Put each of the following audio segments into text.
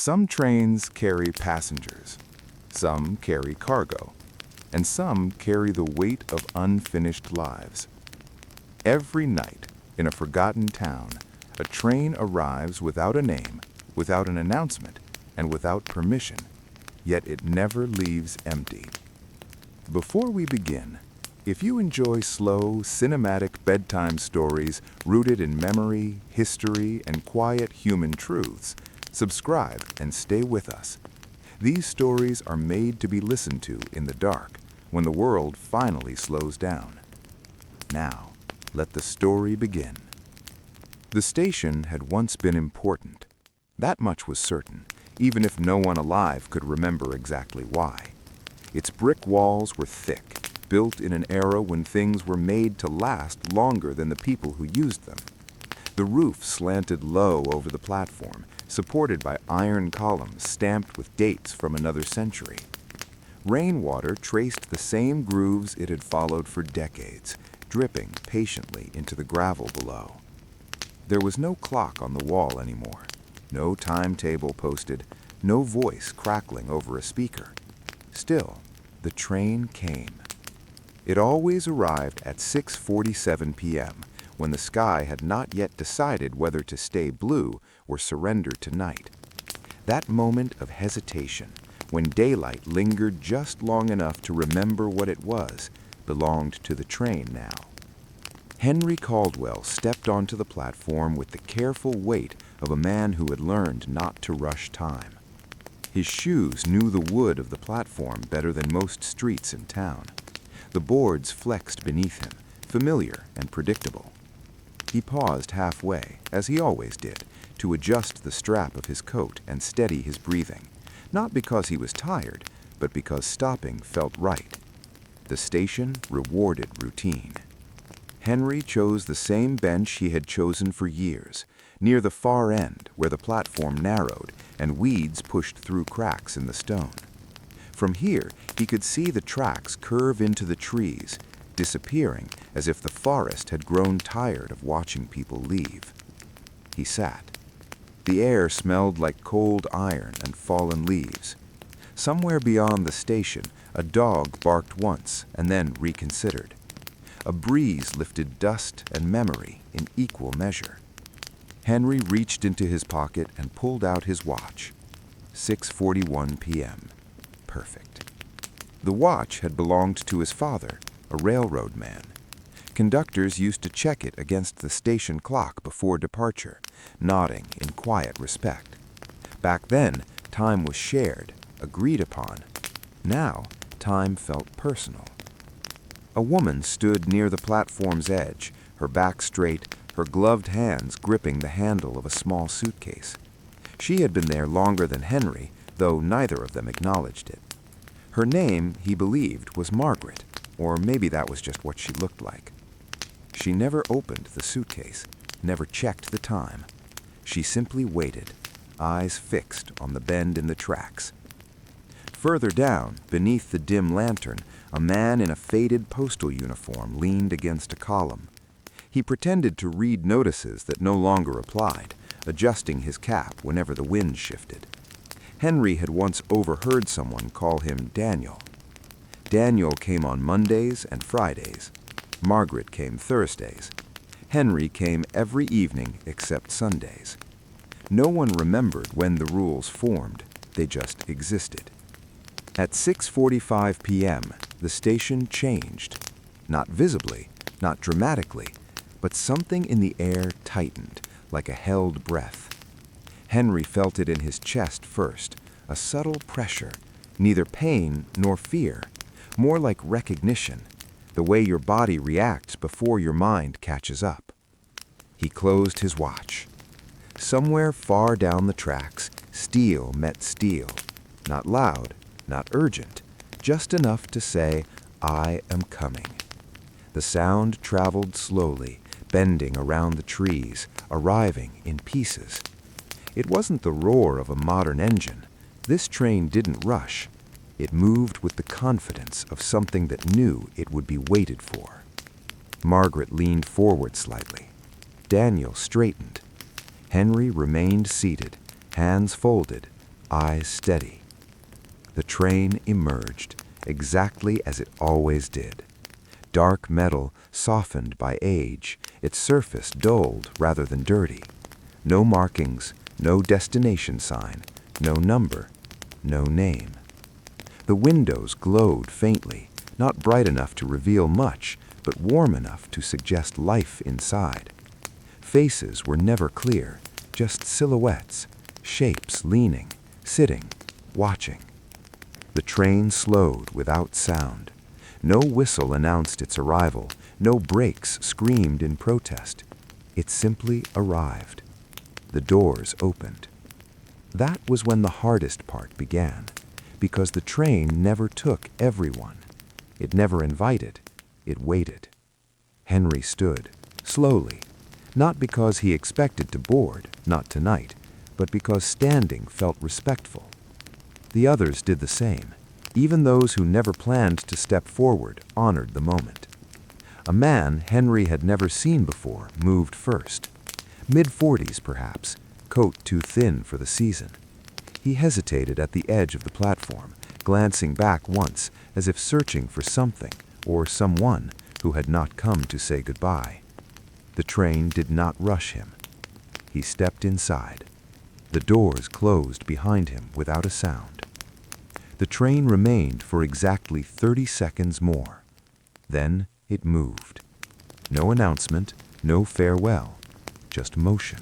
Some trains carry passengers, some carry cargo, and some carry the weight of unfinished lives. Every night, in a forgotten town, a train arrives without a name, without an announcement, and without permission, yet it never leaves empty. Before we begin, if you enjoy slow, cinematic bedtime stories rooted in memory, history, and quiet human truths, subscribe and stay with us. These stories are made to be listened to in the dark, when the world finally slows down. Now, let the story begin. The station had once been important. That much was certain, even if no one alive could remember exactly why. Its brick walls were thick, built in an era when things were made to last longer than the people who used them. The roof slanted low over the platform, supported by iron columns stamped with dates from another century. Rainwater traced the same grooves it had followed for decades, dripping patiently into the gravel below. There was no clock on the wall anymore, no timetable posted, no voice crackling over a speaker. Still, the train came. It always arrived at 6:47 p.m., when the sky had not yet decided whether to stay blue or surrender to night. That moment of hesitation, when daylight lingered just long enough to remember what it was, belonged to the train now. Henry Caldwell stepped onto the platform with the careful weight of a man who had learned not to rush time. His shoes knew the wood of the platform better than most streets in town. The boards flexed beneath him, familiar and predictable. He paused halfway, as he always did, to adjust the strap of his coat and steady his breathing, not because he was tired, but because stopping felt right. The station rewarded routine. Henry chose the same bench he had chosen for years, near the far end where the platform narrowed and weeds pushed through cracks in the stone. From here, he could see the tracks curve into the trees, disappearing as if the forest had grown tired of watching people leave. He sat. The air smelled like cold iron and fallen leaves. Somewhere beyond the station, a dog barked once and then reconsidered. A breeze lifted dust and memory in equal measure. Henry reached into his pocket and pulled out his watch. 6:41 p.m. Perfect. The watch had belonged to his father, a railroad man. Conductors used to check it against the station clock before departure, nodding in quiet respect. Back then, time was shared, agreed upon. Now, time felt personal. A woman stood near the platform's edge, her back straight, her gloved hands gripping the handle of a small suitcase. She had been there longer than Henry, though neither of them acknowledged it. Her name, he believed, was Margaret, or maybe that was just what she looked like. She never opened the suitcase, never checked the time. She simply waited, eyes fixed on the bend in the tracks. Further down, beneath the dim lantern, a man in a faded postal uniform leaned against a column. He pretended to read notices that no longer applied, adjusting his cap whenever the wind shifted. Henry had once overheard someone call him Daniel. Daniel came on Mondays and Fridays. Margaret came Thursdays. Henry came every evening except Sundays. No one remembered when the rules formed, they just existed. At 6:45 p.m., the station changed. Not visibly, not dramatically, but something in the air tightened, like a held breath. Henry felt it in his chest first, a subtle pressure, neither pain nor fear, more like recognition, the way your body reacts before your mind catches up. He closed his watch. Somewhere far down the tracks, steel met steel, not loud, not urgent, just enough to say, "I am coming." The sound traveled slowly, bending around the trees, arriving in pieces. It wasn't the roar of a modern engine. This train didn't rush. It moved with the confidence of something that knew it would be waited for. Margaret leaned forward slightly. Daniel straightened. Henry remained seated, hands folded, eyes steady. The train emerged, exactly as it always did. Dark metal, softened by age, its surface dulled rather than dirty. No markings, no destination sign, no number, no name. The windows glowed faintly, not bright enough to reveal much, but warm enough to suggest life inside. Faces were never clear, just silhouettes, shapes leaning, sitting, watching. The train slowed without sound. No whistle announced its arrival, no brakes screamed in protest. It simply arrived. The doors opened. That was when the hardest part began, because the train never took everyone. It never invited, it waited. Henry stood, slowly, not because he expected to board, not tonight, but because standing felt respectful. The others did the same. Even those who never planned to step forward honored the moment. A man Henry had never seen before moved first. Mid-40s, perhaps, coat too thin for the season. He hesitated at the edge of the platform, glancing back once as if searching for something or someone who had not come to say goodbye. The train did not rush him. He stepped inside. The doors closed behind him without a sound. The train remained for exactly 30 seconds more. Then it moved. No announcement, no farewell, just motion.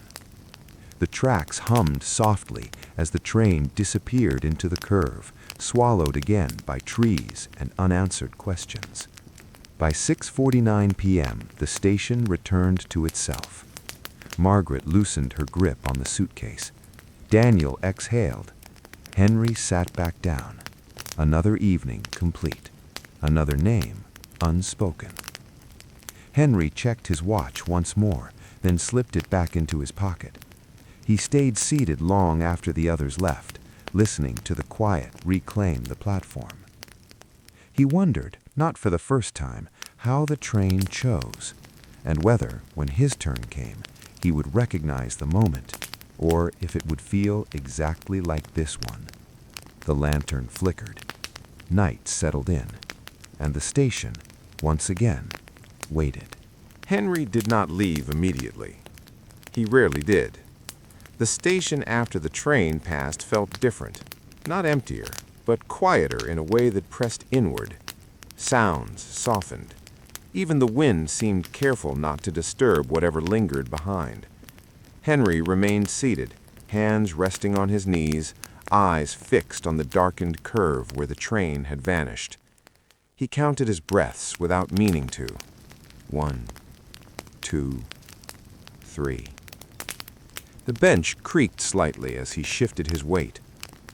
The tracks hummed softly as the train disappeared into the curve, swallowed again by trees and unanswered questions. By 6:49 p.m., the station returned to itself. Margaret loosened her grip on the suitcase. Daniel exhaled. Henry sat back down. Another evening complete. Another name unspoken. Henry checked his watch once more, then slipped it back into his pocket. He stayed seated long after the others left, listening to the quiet reclaim the platform. He wondered, not for the first time, how the train chose, and whether, when his turn came, he would recognize the moment, or if it would feel exactly like this one. The lantern flickered. Night settled in, and the station, once again, waited. Henry did not leave immediately. He rarely did. The station after the train passed felt different, not emptier, but quieter in a way that pressed inward. Sounds softened. Even the wind seemed careful not to disturb whatever lingered behind. Henry remained seated, hands resting on his knees, eyes fixed on the darkened curve where the train had vanished. He counted his breaths without meaning to. 1, 2, 3. The bench creaked slightly as he shifted his weight.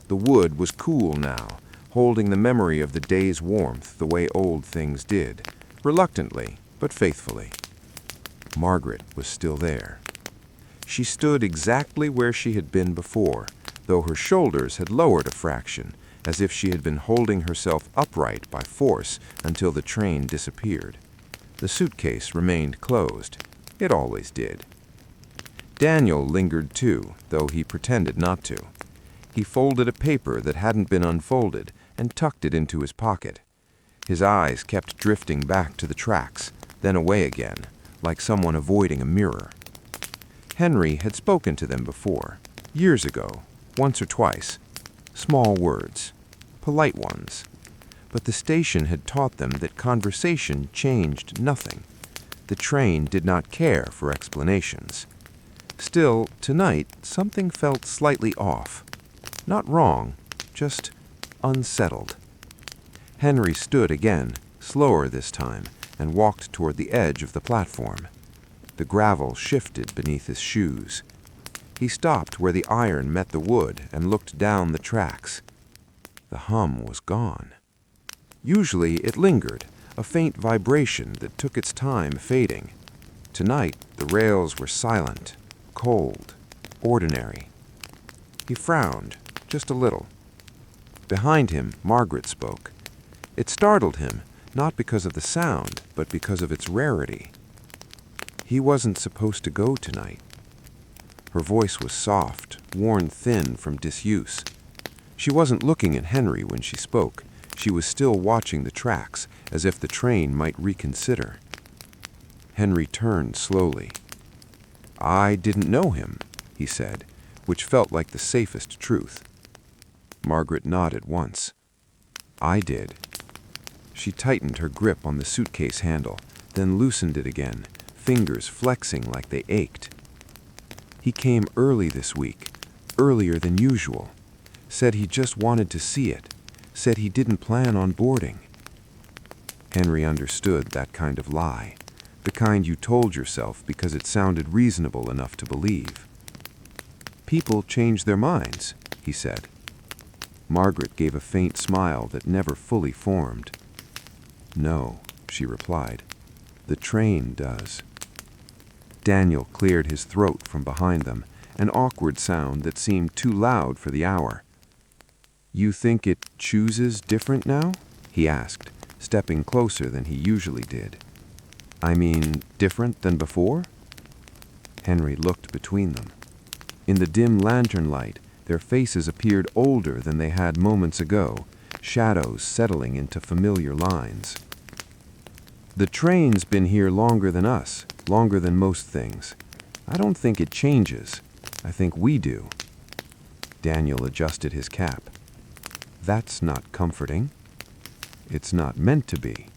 The wood was cool now, holding the memory of the day's warmth the way old things did, reluctantly but faithfully. Margaret was still there. She stood exactly where she had been before, though her shoulders had lowered a fraction, as if she had been holding herself upright by force until the train disappeared. The suitcase remained closed. It always did. Daniel lingered too, though he pretended not to. He folded a paper that hadn't been unfolded and tucked it into his pocket. His eyes kept drifting back to the tracks, then away again, like someone avoiding a mirror. Henry had spoken to them before, years ago, once or twice. Small words, polite ones. But the station had taught them that conversation changed nothing. The train did not care for explanations. Still, tonight, something felt slightly off. Not wrong, just unsettled. Henry stood again, slower this time, and walked toward the edge of the platform. The gravel shifted beneath his shoes. He stopped where the iron met the wood and looked down the tracks. The hum was gone. Usually it lingered, a faint vibration that took its time fading. Tonight, the rails were silent, cold, ordinary. He frowned, just a little. Behind him, Margaret spoke. It startled him, not because of the sound, but because of its rarity. He wasn't supposed to go tonight. Her voice was soft, worn thin from disuse. She wasn't looking at Henry when she spoke. She was still watching the tracks, as if the train might reconsider. Henry turned slowly. "I didn't know him," he said, which felt like the safest truth. Margaret nodded once. "I did." She tightened her grip on the suitcase handle, then loosened it again, fingers flexing like they ached. "He came early this week, earlier than usual. Said he just wanted to see it. Said he didn't plan on boarding." Henry understood that kind of lie, the kind you told yourself because it sounded reasonable enough to believe. "People change their minds," he said. Margaret gave a faint smile that never fully formed. "No," she replied. "The train does." Daniel cleared his throat from behind them, an awkward sound that seemed too loud for the hour. "You think it chooses different now?" he asked, stepping closer than he usually did. "I mean, different than before?" Henry looked between them. In the dim lantern light, their faces appeared older than they had moments ago, shadows settling into familiar lines. "The train's been here longer than us, longer than most things. I don't think it changes. I think we do." Daniel adjusted his cap. "That's not comforting." "It's not meant to be."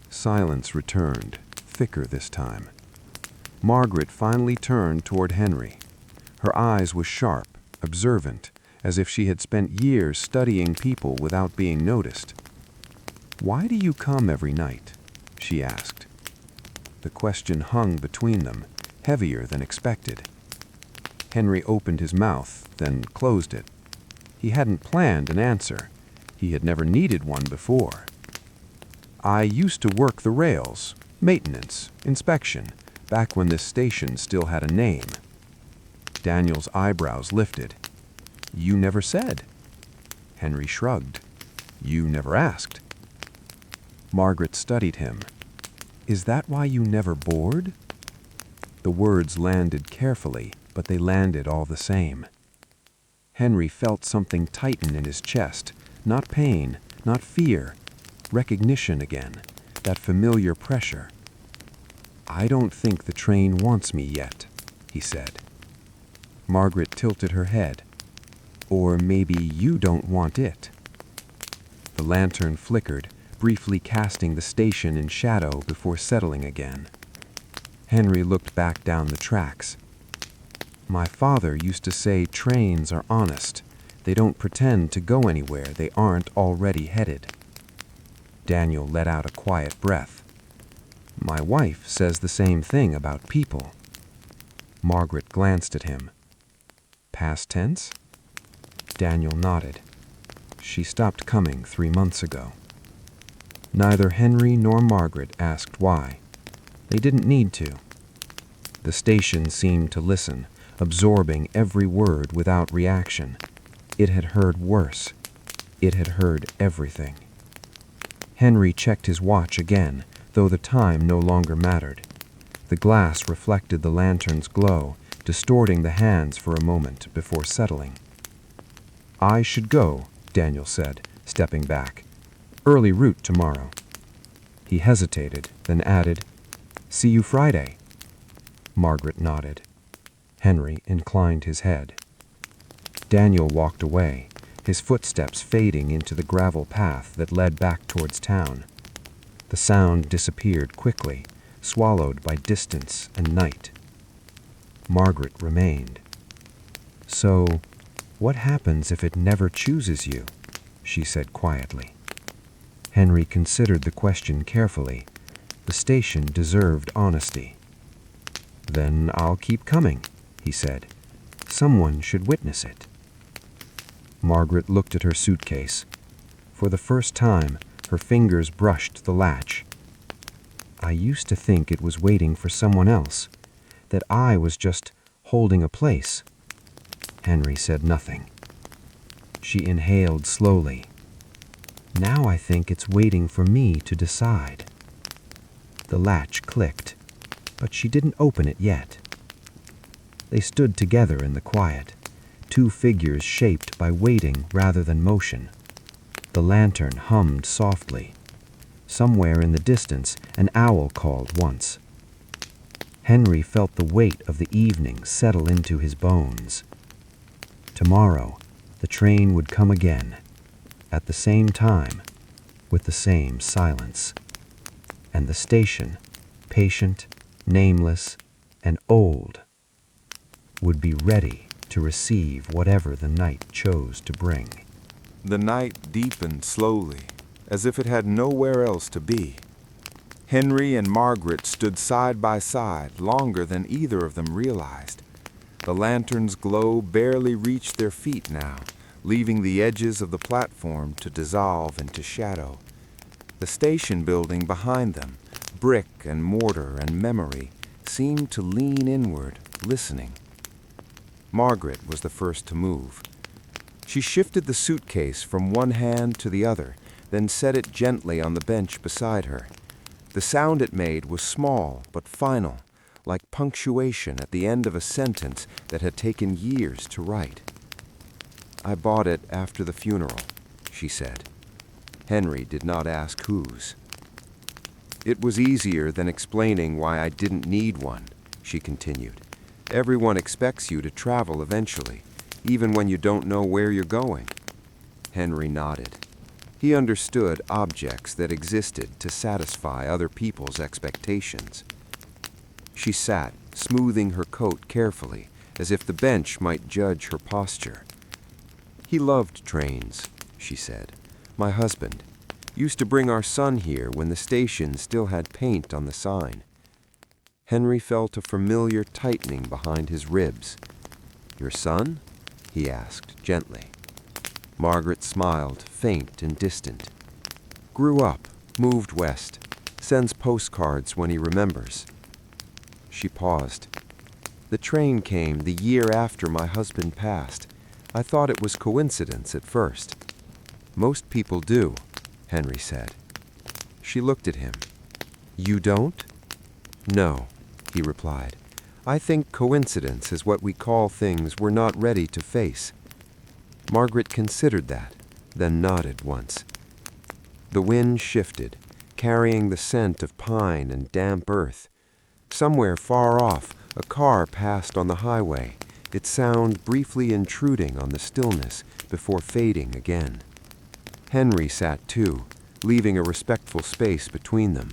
Silence returned, thicker this time. Margaret finally turned toward Henry. Her eyes were sharp, observant, as if she had spent years studying people without being noticed. "Why do you come every night?" she asked. The question hung between them, heavier than expected. Henry opened his mouth, then closed it. He hadn't planned an answer. He had never needed one before. "I used to work the rails, maintenance, inspection, back when this station still had a name." Daniel's eyebrows lifted. "You never said." Henry shrugged. "You never asked." Margaret studied him. "Is that why you never bored?" The words landed carefully, but they landed all the same. Henry felt something tighten in his chest, not pain, not fear, recognition again, that familiar pressure. "I don't think the train wants me yet," he said. Margaret tilted her head. "Or maybe you don't want it." The lantern flickered, briefly casting the station in shadow before settling again. Henry looked back down the tracks. "My father used to say trains are honest. They don't pretend to go anywhere they aren't already headed." Daniel let out a quiet breath. "My wife says the same thing about people." Margaret glanced at him. "Past tense?" Daniel nodded. "She stopped coming 3 months ago." Neither Henry nor Margaret asked why. They didn't need to. The station seemed to listen, absorbing every word without reaction. It had heard worse. It had heard everything. Henry checked his watch again, though the time no longer mattered. The glass reflected the lantern's glow, distorting the hands for a moment before settling. "I should go," Daniel said, stepping back. "Early route tomorrow." He hesitated, then added, "See you Friday." Margaret nodded. Henry inclined his head. Daniel walked away, his footsteps fading into the gravel path that led back towards town. The sound disappeared quickly, swallowed by distance and night. Margaret remained. "So, what happens if it never chooses you?" she said quietly. Henry considered the question carefully. The station deserved honesty. "Then I'll keep coming," he said. "Someone should witness it." Margaret looked at her suitcase. For the first time, her fingers brushed the latch. "I used to think it was waiting for someone else, that I was just holding a place." Henry said nothing. She inhaled slowly. "Now I think it's waiting for me to decide." The latch clicked, but she didn't open it yet. They stood together in the quiet, two figures shaped by waiting rather than motion. The lantern hummed softly. Somewhere in the distance, an owl called once. Henry felt the weight of the evening settle into his bones. Tomorrow, the train would come again, at the same time, with the same silence. And the station, patient, nameless, and old, would be ready to receive whatever the night chose to bring. The night deepened slowly, as if it had nowhere else to be. Henry and Margaret stood side by side longer than either of them realized. The lantern's glow barely reached their feet now, leaving the edges of the platform to dissolve into shadow. The station building behind them, brick and mortar and memory, seemed to lean inward, listening. Margaret was the first to move. She shifted the suitcase from one hand to the other, then set it gently on the bench beside her. The sound it made was small but final, like punctuation at the end of a sentence that had taken years to write. "I bought it after the funeral," she said. Henry did not ask whose. "It was easier than explaining why I didn't need one," she continued. "Everyone expects you to travel eventually, even when you don't know where you're going." Henry nodded. He understood objects that existed to satisfy other people's expectations. She sat, smoothing her coat carefully, as if the bench might judge her posture. "He loved trains," she said. "My husband used to bring our son here when the station still had paint on the sign." Henry felt a familiar tightening behind his ribs. "Your son?" he asked gently. Margaret smiled, faint and distant. "Grew up, moved west, sends postcards when he remembers." She paused. "The train came the year after my husband passed. I thought it was coincidence at first." "Most people do," Henry said. She looked at him. "You don't?" "No," he replied. "I think coincidence is what we call things we're not ready to face." Margaret considered that, then nodded once. The wind shifted, carrying the scent of pine and damp earth. Somewhere far off, a car passed on the highway, its sound briefly intruding on the stillness before fading again. Henry sat too, leaving a respectful space between them.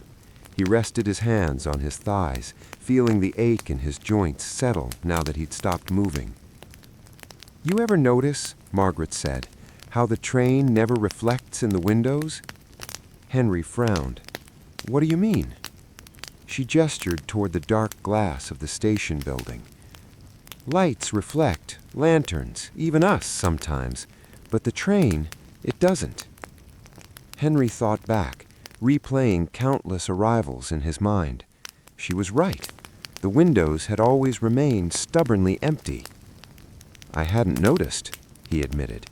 He rested his hands on his thighs, feeling the ache in his joints settle now that he'd stopped moving. "You ever notice," Margaret said, "how the train never reflects in the windows?" Henry frowned. "What do you mean?" She gestured toward the dark glass of the station building. "Lights reflect, lanterns, even us sometimes, but the train, it doesn't." Henry thought back, replaying countless arrivals in his mind. She was right. The windows had always remained stubbornly empty. "I hadn't noticed," he admitted.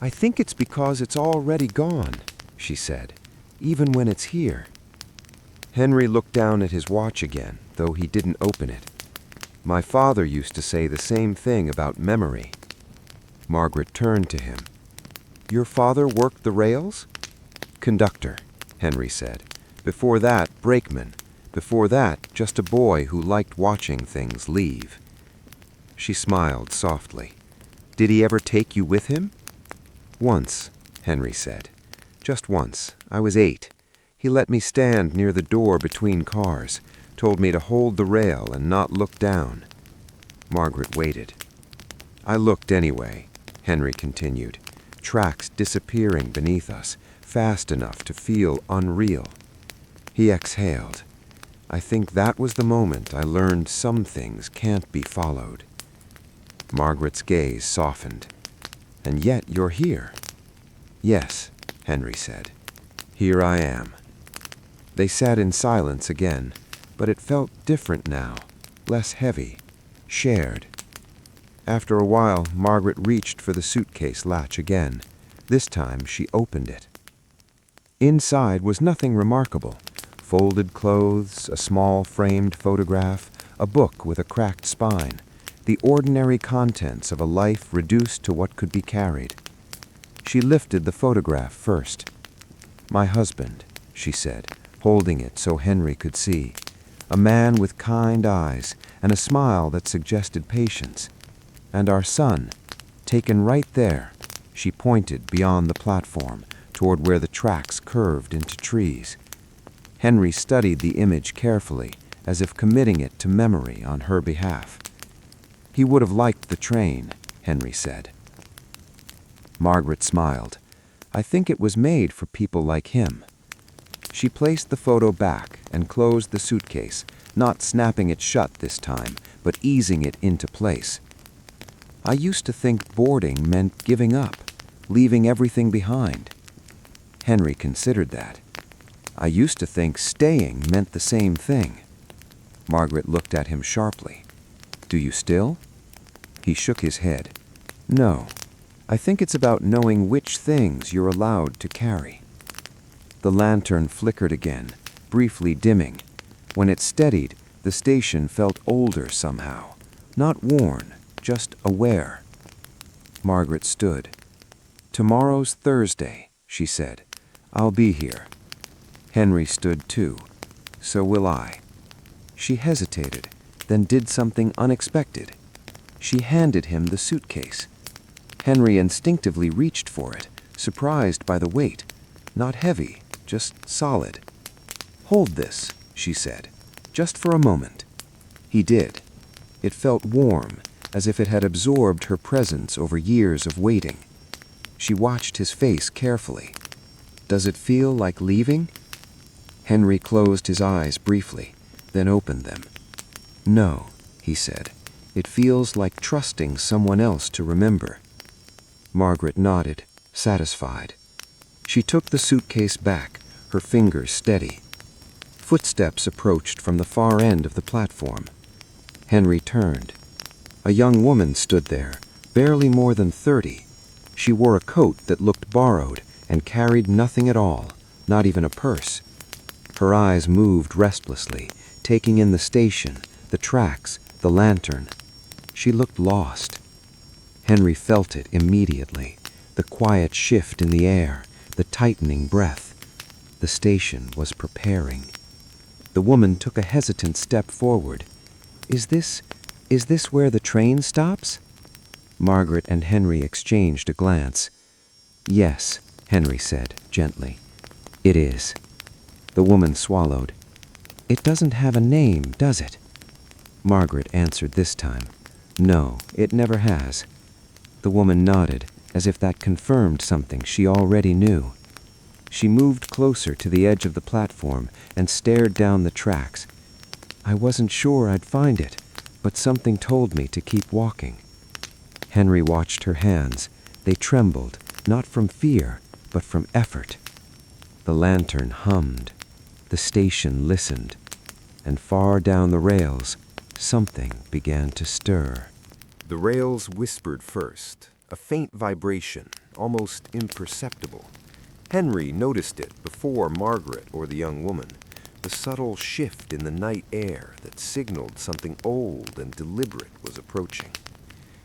"I think it's because it's already gone," she said, "even when it's here." Henry looked down at his watch again, though he didn't open it. "My father used to say the same thing about memory." Margaret turned to him. "Your father worked the rails?" "Conductor," Henry said. "Before that, brakeman. Before that, just a boy who liked watching things leave." She smiled softly. "Did he ever take you with him?" "Once," Henry said. "Just once. I was 8. He let me stand near the door between cars, told me to hold the rail and not look down." Margaret waited. "I looked anyway," Henry continued, tracks disappearing beneath us, fast enough to feel unreal. He exhaled. "I think that was the moment I learned some things can't be followed." Margaret's gaze softened. "And yet you're here." "Yes," Henry said. "Here I am." They sat in silence again, but it felt different now, less heavy, shared. After a while, Margaret reached for the suitcase latch again. This time she opened it. Inside was nothing remarkable. Folded clothes, a small framed photograph, a book with a cracked spine. the ordinary contents of a life reduced to what could be carried. She lifted the photograph first. "My husband," she said, holding it so Henry could see. A man with kind eyes and a smile that suggested patience. "And our son, taken right there." She pointed beyond the platform, toward where the tracks curved into trees. Henry studied the image carefully, as if committing it to memory on her behalf. "He would have liked the train," Henry said. Margaret smiled. "I think it was made for people like him." She placed the photo back and closed the suitcase, not snapping it shut this time, but easing it into place. "I used to think boarding meant giving up, leaving everything behind." Henry considered that. "I used to think staying meant the same thing." Margaret looked at him sharply. "Do you still?" He shook his head. "No. I think it's about knowing which things you're allowed to carry." The lantern flickered again, briefly dimming. When it steadied, the station felt older somehow. Not worn, just aware. Margaret stood. "Tomorrow's Thursday," she said. "I'll be here." Henry stood too. "So will I." She hesitated, then did something unexpected. She handed him the suitcase. Henry instinctively reached for it, surprised by the weight. Not heavy, just solid. "Hold this," she said, "just for a moment." He did. It felt warm, as if it had absorbed her presence over years of waiting. She watched his face carefully. "Does it feel like leaving?" Henry closed his eyes briefly, then opened them. "No," he said. "It feels like trusting someone else to remember." Margaret nodded, satisfied. She took the suitcase back, her fingers steady. Footsteps approached from the far end of the platform. Henry turned. A young woman stood there, barely more than 30. She wore a coat that looked borrowed and carried nothing at all, not even a purse. Her eyes moved restlessly, taking in the station, the tracks, the lantern. She looked lost. Henry felt it immediately, the quiet shift in the air, the tightening breath. The station was preparing. The woman took a hesitant step forward. Is this where the train stops?" Margaret and Henry exchanged a glance. "Yes," Henry said, gently. "It is." The woman swallowed. "It doesn't have a name, does it?" Margaret answered this time. "No, it never has." The woman nodded, as if that confirmed something she already knew. She moved closer to the edge of the platform and stared down the tracks. "I wasn't sure I'd find it, but something told me to keep walking." Henry watched her hands. They trembled, not from fear, but from effort. The lantern hummed. The station listened. And far down the rails, something began to stir. The rails whispered first, a faint vibration, almost imperceptible. Henry noticed it before Margaret or the young woman, the subtle shift in the night air that signaled something old and deliberate was approaching.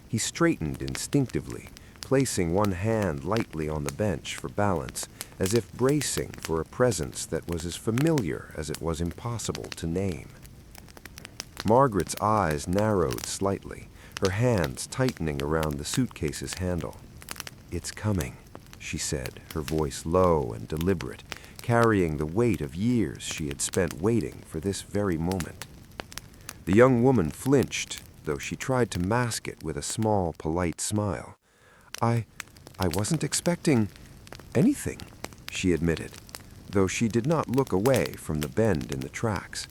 He straightened instinctively, placing one hand lightly on the bench for balance, as if bracing for a presence that was as familiar as it was impossible to name. Margaret's eyes narrowed slightly, her hands tightening around the suitcase's handle. "It's coming," she said, her voice low and deliberate, carrying the weight of years she had spent waiting for this very moment. The young woman flinched, though she tried to mask it with a small, polite smile. I wasn't expecting anything," she admitted, though she did not look away from the bend in the tracks.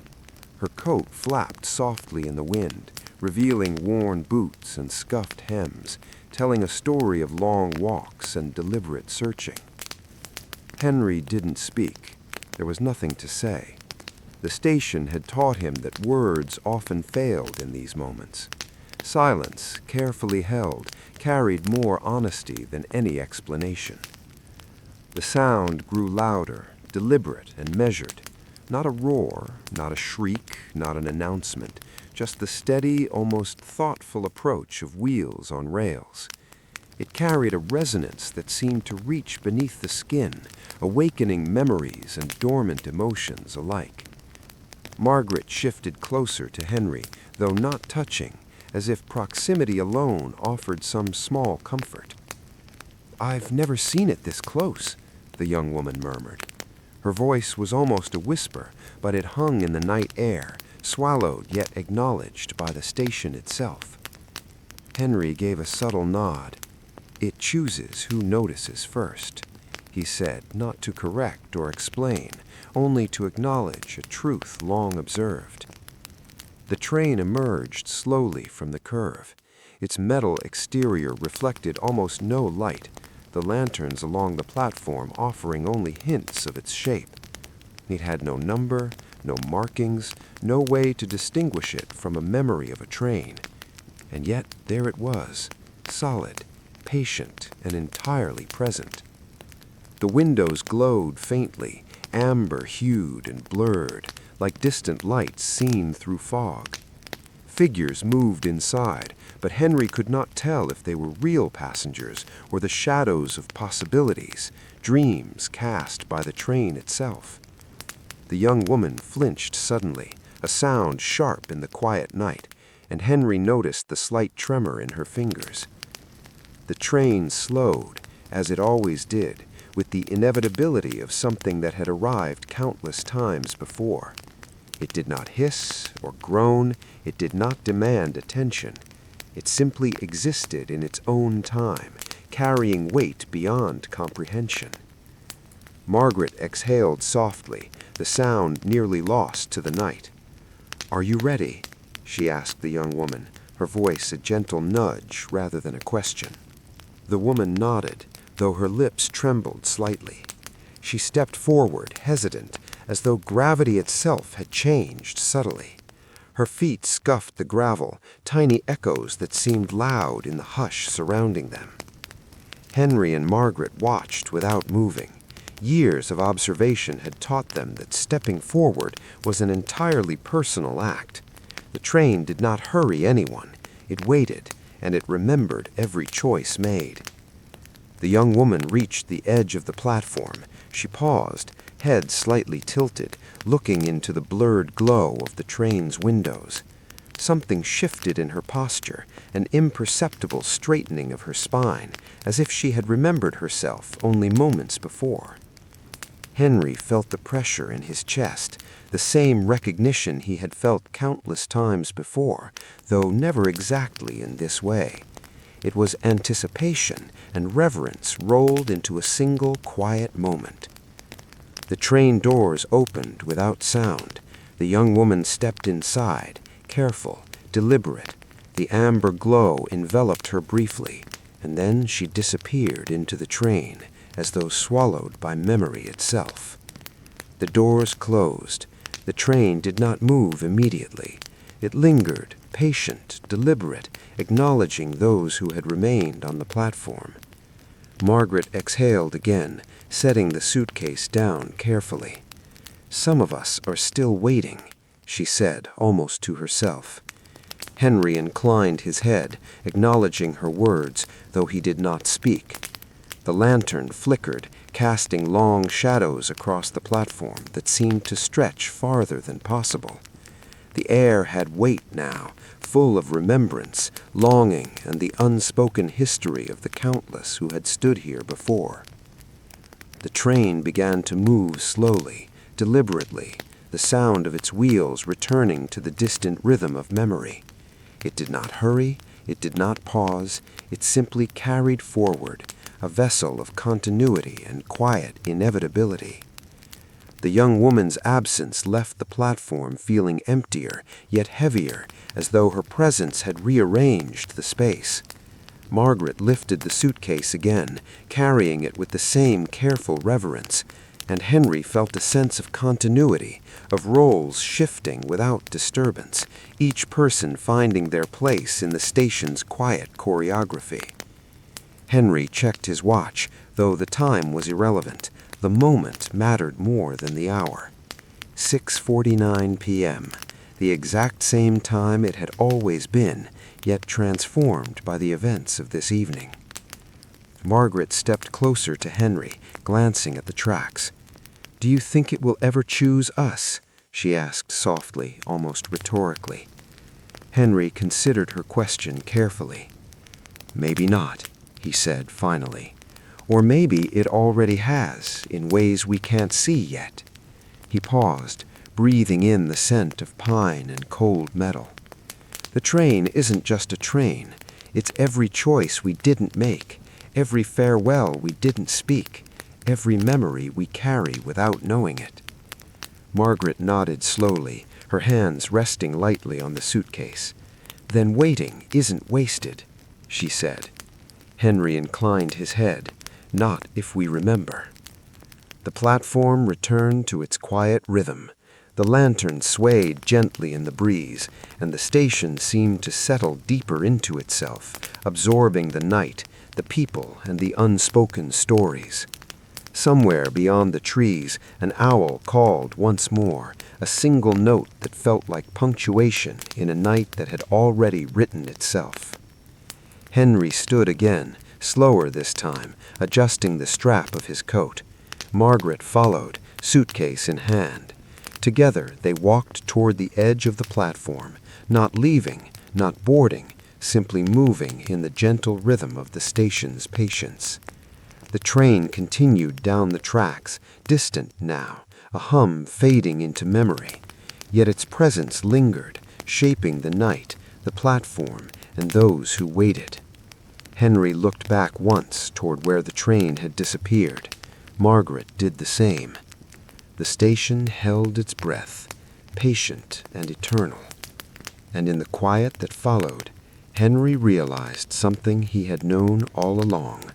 Her coat flapped softly in the wind, revealing worn boots and scuffed hems, telling a story of long walks and deliberate searching. Henry didn't speak. There was nothing to say. The station had taught him that words often failed in these moments. Silence, carefully held, carried more honesty than any explanation. The sound grew louder, deliberate and measured. Not a roar, not a shriek, not an announcement, just the steady, almost thoughtful approach of wheels on rails. It carried a resonance that seemed to reach beneath the skin, awakening memories and dormant emotions alike. Margaret shifted closer to Henry, though not touching, as if proximity alone offered some small comfort. "I've never seen it this close," the young woman murmured. Her voice was almost a whisper, but it hung in the night air, swallowed yet acknowledged by the station itself. Henry gave a subtle nod. "It chooses who notices first," he said, not to correct or explain, only to acknowledge a truth long observed. The train emerged slowly from the curve. Its metal exterior reflected almost no light, the lanterns along the platform offering only hints of its shape. It had no number, no markings, no way to distinguish it from a memory of a train. And yet there it was, solid, patient, and entirely present. The windows glowed faintly, amber-hued and blurred, like distant lights seen through fog. Figures moved inside, but Henry could not tell if they were real passengers or the shadows of possibilities, dreams cast by the train itself. The young woman flinched suddenly, a sound sharp in the quiet night, and Henry noticed the slight tremor in her fingers. The train slowed, as it always did, with the inevitability of something that had arrived countless times before. It did not hiss or groan, it did not demand attention. It simply existed in its own time, carrying weight beyond comprehension. Margaret exhaled softly, the sound nearly lost to the night. "Are you ready?" she asked the young woman, her voice a gentle nudge rather than a question. The woman nodded, though her lips trembled slightly. She stepped forward, hesitant, as though gravity itself had changed subtly. Her feet scuffed the gravel, tiny echoes that seemed loud in the hush surrounding them. Henry and Margaret watched without moving. Years of observation had taught them that stepping forward was an entirely personal act. The train did not hurry anyone. It waited, and it remembered every choice made. The young woman reached the edge of the platform. She paused, head slightly tilted, looking into the blurred glow of the train's windows. Something shifted in her posture, an imperceptible straightening of her spine, as if she had remembered herself only moments before. Henry felt the pressure in his chest, the same recognition he had felt countless times before, though never exactly in this way. It was anticipation and reverence rolled into a single quiet moment. The train doors opened without sound. The young woman stepped inside, careful, deliberate. The amber glow enveloped her briefly, and then she disappeared into the train, as though swallowed by memory itself. The doors closed. The train did not move immediately. It lingered, patient, deliberate, acknowledging those who had remained on the platform. Margaret exhaled again, setting the suitcase down carefully. "Some of us are still waiting," she said, almost to herself. Henry inclined his head, acknowledging her words, though he did not speak. The lantern flickered, casting long shadows across the platform that seemed to stretch farther than possible. The air had weight now, full of remembrance, longing, and the unspoken history of the countless who had stood here before. The train began to move slowly, deliberately, the sound of its wheels returning to the distant rhythm of memory. It did not hurry, it did not pause, it simply carried forward, a vessel of continuity and quiet inevitability. The young woman's absence left the platform feeling emptier, yet heavier, as though her presence had rearranged the space. Margaret lifted the suitcase again, carrying it with the same careful reverence, and Henry felt a sense of continuity, of roles shifting without disturbance, each person finding their place in the station's quiet choreography. Henry checked his watch, though the time was irrelevant. The moment mattered more than the hour. 6:49 p.m. the exact same time it had always been, yet transformed by the events of this evening. Margaret stepped closer to Henry, glancing at the tracks. "Do you think it will ever choose us?" she asked softly, almost rhetorically. Henry considered her question carefully. "Maybe not," he said finally. "Or maybe it already has, in ways we can't see yet." He paused, breathing in the scent of pine and cold metal. "The train isn't just a train. It's every choice we didn't make, every farewell we didn't speak, every memory we carry without knowing it." Margaret nodded slowly, her hands resting lightly on the suitcase. "Then waiting isn't wasted," she said. Henry inclined his head. "Not if we remember." The platform returned to its quiet rhythm. The lantern swayed gently in the breeze, and the station seemed to settle deeper into itself, absorbing the night, the people, and the unspoken stories. Somewhere beyond the trees, an owl called once more, a single note that felt like punctuation in a night that had already written itself. Henry stood again, slower this time, adjusting the strap of his coat. Margaret followed, suitcase in hand. Together they walked toward the edge of the platform, not leaving, not boarding, simply moving in the gentle rhythm of the station's patience. The train continued down the tracks, distant now, a hum fading into memory. Yet its presence lingered, shaping the night, the platform, and those who waited. Henry looked back once toward where the train had disappeared. Margaret did the same. The station held its breath, patient and eternal. And in the quiet that followed, Henry realized something he had known all along,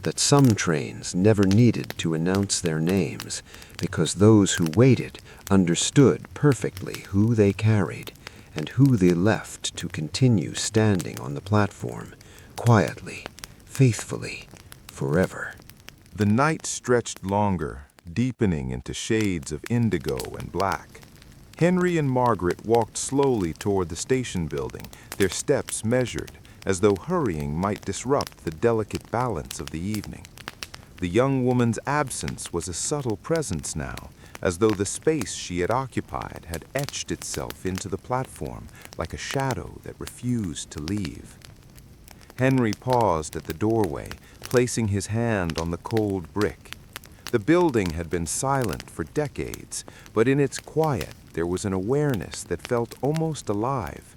that some trains never needed to announce their names because those who waited understood perfectly who they carried and who they left to continue standing on the platform, quietly, faithfully, forever. The night stretched longer, deepening into shades of indigo and black. Henry and Margaret walked slowly toward the station building, their steps measured, as though hurrying might disrupt the delicate balance of the evening. The young woman's absence was a subtle presence now, as though the space she had occupied had etched itself into the platform like a shadow that refused to leave. Henry paused at the doorway, placing his hand on the cold brick. The building had been silent for decades, but in its quiet there was an awareness that felt almost alive.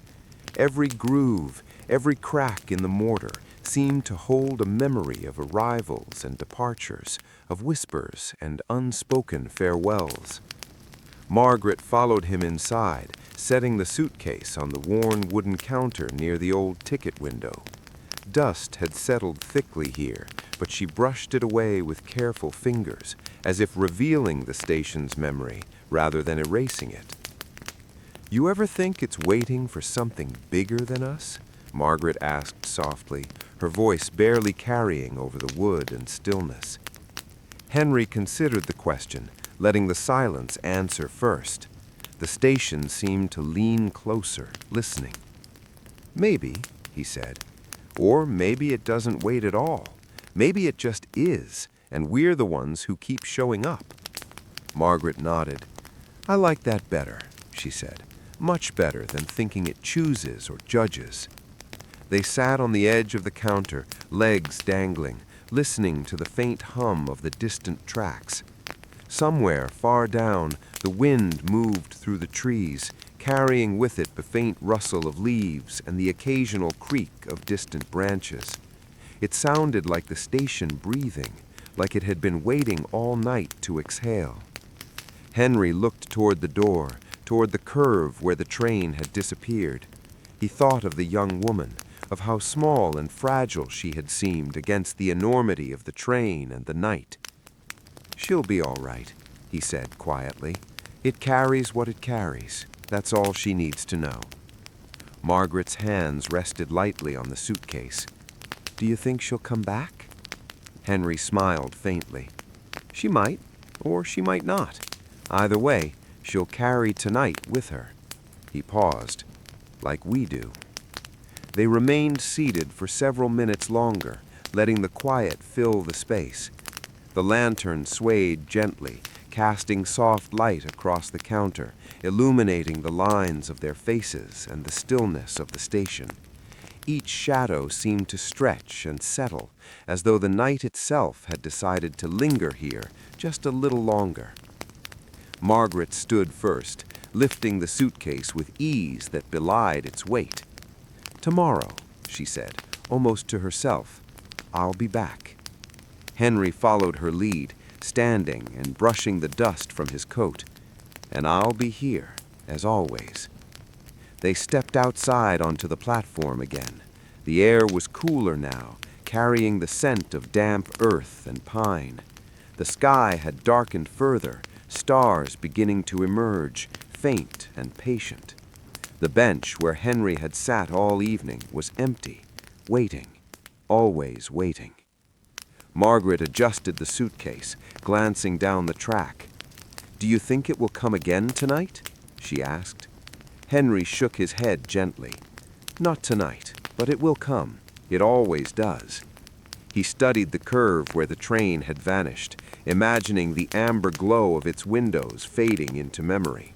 Every groove, every crack in the mortar seemed to hold a memory of arrivals and departures, of whispers and unspoken farewells. Margaret followed him inside, setting the suitcase on the worn wooden counter near the old ticket window. Dust had settled thickly here, but she brushed it away with careful fingers, as if revealing the station's memory rather than erasing it. "You ever think it's waiting for something bigger than us?" Margaret asked softly, her voice barely carrying over the wood and stillness. Henry considered the question, letting the silence answer first. The station seemed to lean closer, listening. "Maybe," he said. "Or maybe it doesn't wait at all. Maybe it just is, and we're the ones who keep showing up." Margaret nodded. "I like that better," she said. "Much better than thinking it chooses or judges." They sat on the edge of the counter, legs dangling, listening to the faint hum of the distant tracks. Somewhere far down, the wind moved through the trees, carrying with it the faint rustle of leaves and the occasional creak of distant branches. It sounded like the station breathing, like it had been waiting all night to exhale. Henry looked toward the door, toward the curve where the train had disappeared. He thought of the young woman, of how small and fragile she had seemed against the enormity of the train and the night. "She'll be all right," he said quietly. "It carries what it carries. That's all she needs to know." Margaret's hands rested lightly on the suitcase. "Do you think she'll come back?" Henry smiled faintly. "She might, or she might not. Either way, she'll carry tonight with her." He paused, like we do. They remained seated for several minutes longer, letting the quiet fill the space. The lantern swayed gently, casting soft light across the counter, illuminating the lines of their faces and the stillness of the station. Each shadow seemed to stretch and settle, as though the night itself had decided to linger here just a little longer. Margaret stood first, lifting the suitcase with ease that belied its weight. "Tomorrow," she said, almost to herself, "I'll be back." Henry followed her lead, standing and brushing the dust from his coat. "And I'll be here, as always." They stepped outside onto the platform again. The air was cooler now, carrying the scent of damp earth and pine. The sky had darkened further, stars beginning to emerge, faint and patient. The bench where Henry had sat all evening was empty, waiting, always waiting. Margaret adjusted the suitcase, glancing down the track. "Do you think it will come again tonight?" she asked. Henry shook his head gently. "Not tonight, but it will come. It always does." He studied the curve where the train had vanished, imagining the amber glow of its windows fading into memory.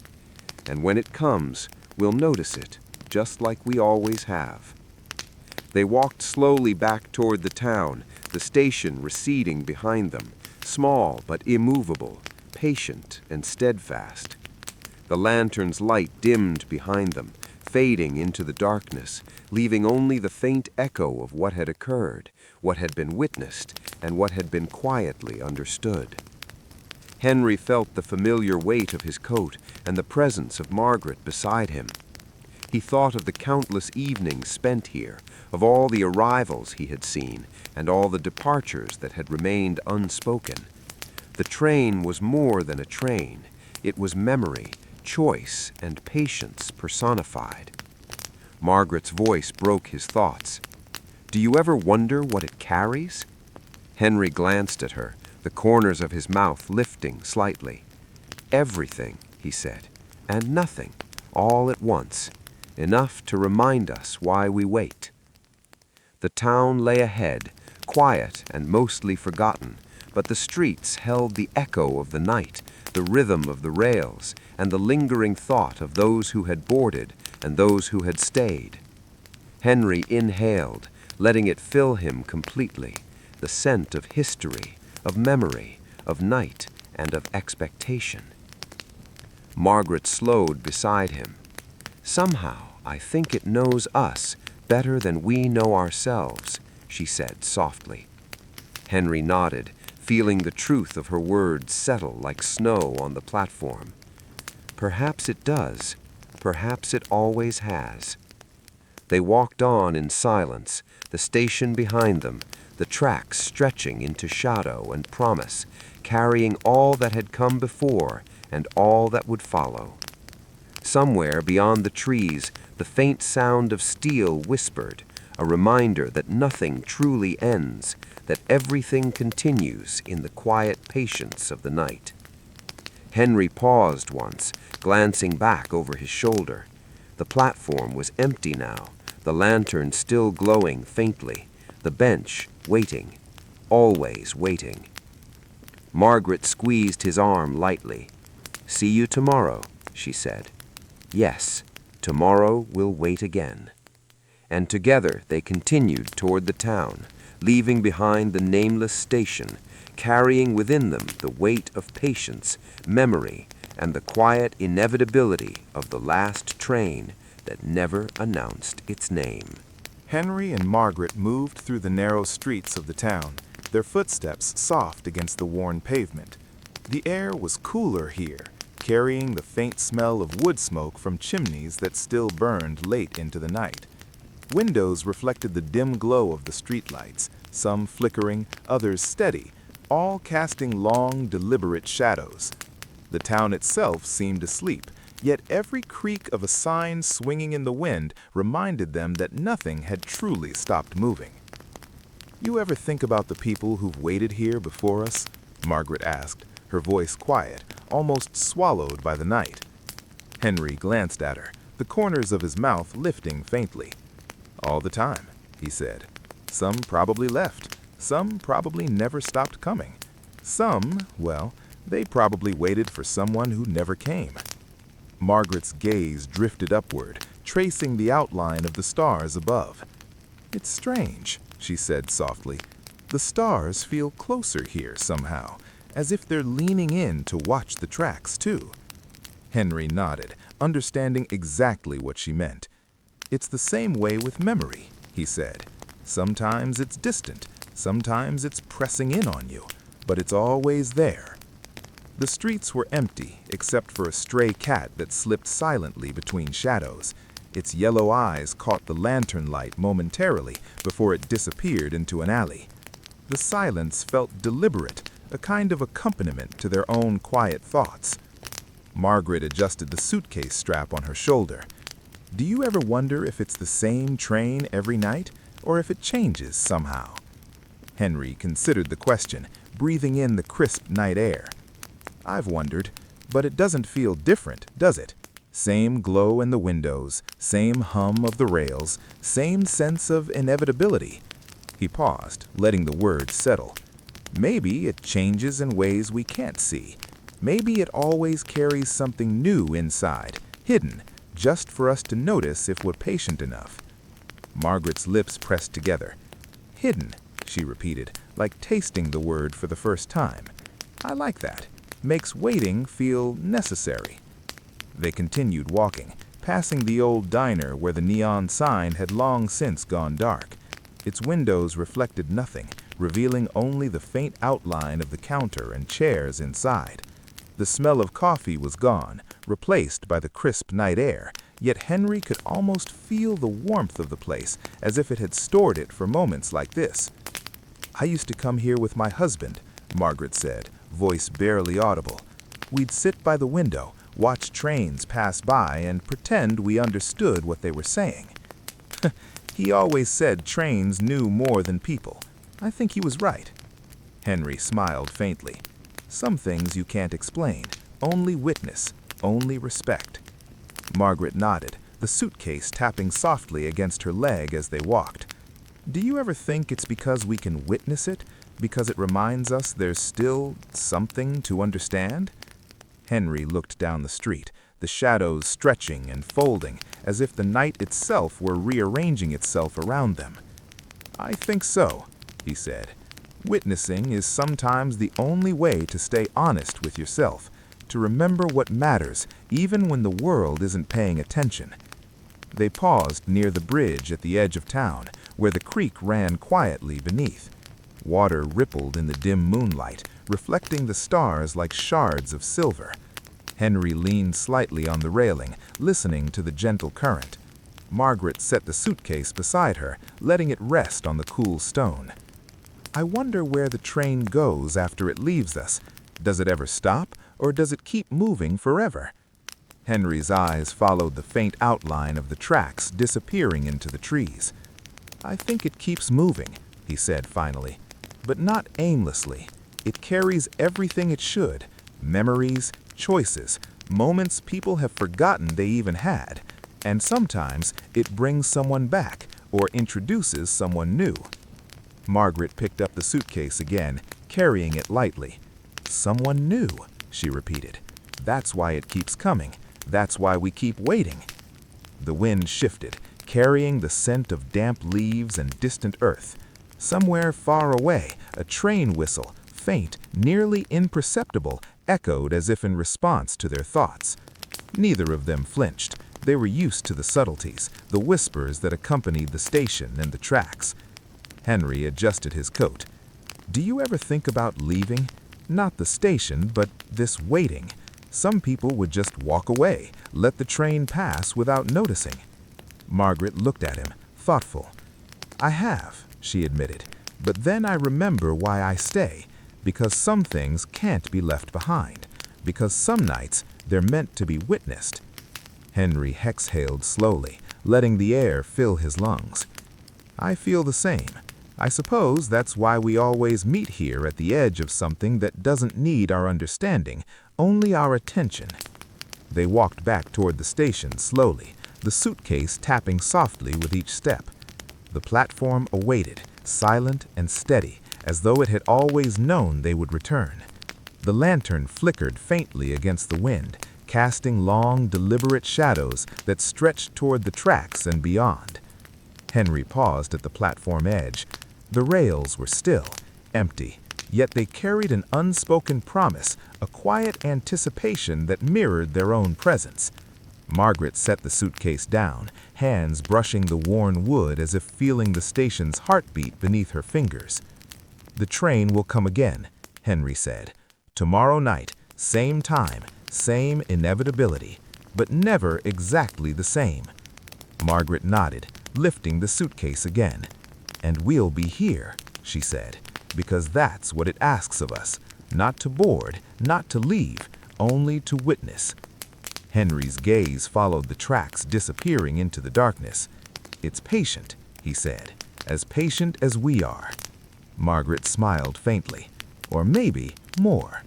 "And when it comes, we'll notice it, just like we always have." They walked slowly back toward the town, the station receding behind them, small but immovable, patient and steadfast. The lantern's light dimmed behind them, fading into the darkness, leaving only the faint echo of what had occurred, what had been witnessed, and what had been quietly understood. Henry felt the familiar weight of his coat and the presence of Margaret beside him. He thought of the countless evenings spent here, of all the arrivals he had seen, and all the departures that had remained unspoken. The train was more than a train. It was memory, choice, and patience personified. Margaret's voice broke his thoughts. "Do you ever wonder what it carries?" Henry glanced at her, the corners of his mouth lifting slightly. "Everything," he said, "and nothing, all at once. Enough to remind us why we wait." The town lay ahead, quiet and mostly forgotten, but the streets held the echo of the night, the rhythm of the rails, and the lingering thought of those who had boarded and those who had stayed. Henry inhaled, letting it fill him completely, the scent of history, of memory, of night, and of expectation. Margaret slowed beside him. "Somehow, I think it knows us better than we know ourselves," she said softly. Henry nodded, feeling the truth of her words settle like snow on the platform. "Perhaps it does. Perhaps it always has." They walked on in silence, the station behind them, the tracks stretching into shadow and promise, carrying all that had come before and all that would follow. Somewhere beyond the trees, the faint sound of steel whispered, a reminder that nothing truly ends, that everything continues in the quiet patience of the night. Henry paused once, glancing back over his shoulder. The platform was empty now, the lantern still glowing faintly, the bench waiting, always waiting. Margaret squeezed his arm lightly. "See you tomorrow," she said. "Yes, tomorrow we'll wait again." And together they continued toward the town, leaving behind the nameless station, carrying within them the weight of patience, memory, and the quiet inevitability of the last train that never announced its name. Henry and Margaret moved through the narrow streets of the town, their footsteps soft against the worn pavement. The air was cooler here, carrying the faint smell of wood smoke from chimneys that still burned late into the night. Windows reflected the dim glow of the streetlights, some flickering, others steady, all casting long, deliberate shadows. The town itself seemed asleep, yet every creak of a sign swinging in the wind reminded them that nothing had truly stopped moving. "You ever think about the people who've waited here before us?" Margaret asked, her voice quiet, almost swallowed by the night. Henry glanced at her, the corners of his mouth lifting faintly. "All the time," he said. "Some probably left. Some probably never stopped coming. Some, well, they probably waited for someone who never came." Margaret's gaze drifted upward, tracing the outline of the stars above. "It's strange," she said softly. "The stars feel closer here somehow, as if they're leaning in to watch the tracks too." Henry nodded, understanding exactly what she meant. "It's the same way with memory," he said. "Sometimes it's distant, sometimes it's pressing in on you, but it's always there." The streets were empty, except for a stray cat that slipped silently between shadows. Its yellow eyes caught the lantern light momentarily before it disappeared into an alley. The silence felt deliberate, a kind of accompaniment to their own quiet thoughts. Margaret adjusted the suitcase strap on her shoulder. "Do you ever wonder if it's the same train every night, or if it changes somehow?" Henry considered the question, breathing in the crisp night air. "I've wondered, but it doesn't feel different, does it? Same glow in the windows, same hum of the rails, same sense of inevitability." He paused, letting the words settle. "Maybe it changes in ways we can't see. Maybe it always carries something new inside, hidden, just for us to notice if we're patient enough." Margaret's lips pressed together. "Hidden," she repeated, like tasting the word for the first time. "I like that. Makes waiting feel necessary." They continued walking, passing the old diner where the neon sign had long since gone dark. Its windows reflected nothing, revealing only the faint outline of the counter and chairs inside. The smell of coffee was gone, replaced by the crisp night air, yet Henry could almost feel the warmth of the place, as if it had stored it for moments like this. "I used to come here with my husband," Margaret said, voice barely audible. "We'd sit by the window, watch trains pass by, and pretend we understood what they were saying." "He always said trains knew more than people. I think he was right." Henry smiled faintly. "Some things you can't explain, only witness, only respect." Margaret nodded, the suitcase tapping softly against her leg as they walked. "Do you ever think it's because we can witness it, because it reminds us there's still something to understand?" Henry looked down the street, the shadows stretching and folding, as if the night itself were rearranging itself around them. "I think so," he said. "Witnessing is sometimes the only way to stay honest with yourself, to remember what matters even when the world isn't paying attention." They paused near the bridge at the edge of town, where the creek ran quietly beneath. Water rippled in the dim moonlight, reflecting the stars like shards of silver. Henry leaned slightly on the railing, listening to the gentle current. Margaret set the suitcase beside her, letting it rest on the cool stone. "I wonder where the train goes after it leaves us. Does it ever stop, or does it keep moving forever?" Henry's eyes followed the faint outline of the tracks disappearing into the trees. "I think it keeps moving," he said finally, "but not aimlessly. It carries everything it should, memories, choices, moments people have forgotten they even had, and sometimes it brings someone back or introduces someone new." Margaret picked up the suitcase again, carrying it lightly. "Someone new," she repeated. "That's why it keeps coming. That's why we keep waiting." The wind shifted, carrying the scent of damp leaves and distant earth. Somewhere far away, a train whistle, faint, nearly imperceptible, echoed as if in response to their thoughts. Neither of them flinched. They were used to the subtleties, the whispers that accompanied the station and the tracks. Henry adjusted his coat. "Do you ever think about leaving? Not the station, but this waiting. Some people would just walk away, let the train pass without noticing." Margaret looked at him, thoughtful. "I have," she admitted, "but then I remember why I stay, because some things can't be left behind, because some nights they're meant to be witnessed." Henry exhaled slowly, letting the air fill his lungs. "I feel the same. I suppose that's why we always meet here at the edge of something that doesn't need our understanding, only our attention." They walked back toward the station slowly, the suitcase tapping softly with each step. The platform awaited, silent and steady, as though it had always known they would return. The lantern flickered faintly against the wind, casting long, deliberate shadows that stretched toward the tracks and beyond. Henry paused at the platform edge. The rails were still, empty, yet they carried an unspoken promise, a quiet anticipation that mirrored their own presence. Margaret set the suitcase down, hands brushing the worn wood as if feeling the station's heartbeat beneath her fingers. "The train will come again," Henry said. "Tomorrow night, same time, same inevitability, but never exactly the same." Margaret nodded, lifting the suitcase again. "And we'll be here," she said, "because that's what it asks of us, not to board, not to leave, only to witness." Henry's gaze followed the tracks disappearing into the darkness. "It's patient," he said, "as patient as we are." Margaret smiled faintly, or maybe more.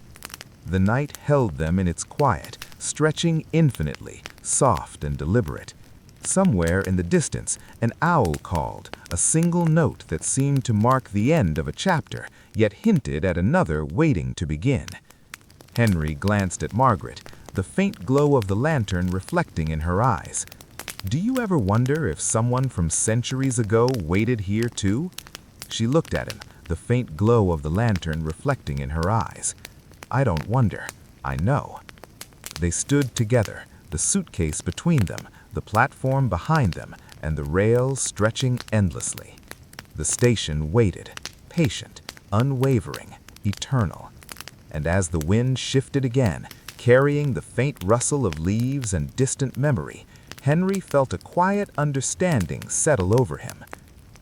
The night held them in its quiet, stretching infinitely, soft and deliberate. Somewhere in the distance, an owl called, a single note that seemed to mark the end of a chapter, yet hinted at another waiting to begin. Henry glanced at Margaret, the faint glow of the lantern reflecting in her eyes. "Do you ever wonder if someone from centuries ago waited here too?" She looked at him, the faint glow of the lantern reflecting in her eyes. "I don't wonder. I know." They stood together, the suitcase between them, the platform behind them, and the rails stretching endlessly. The station waited, patient, unwavering, eternal. And as the wind shifted again, carrying the faint rustle of leaves and distant memory, Henry felt a quiet understanding settle over him.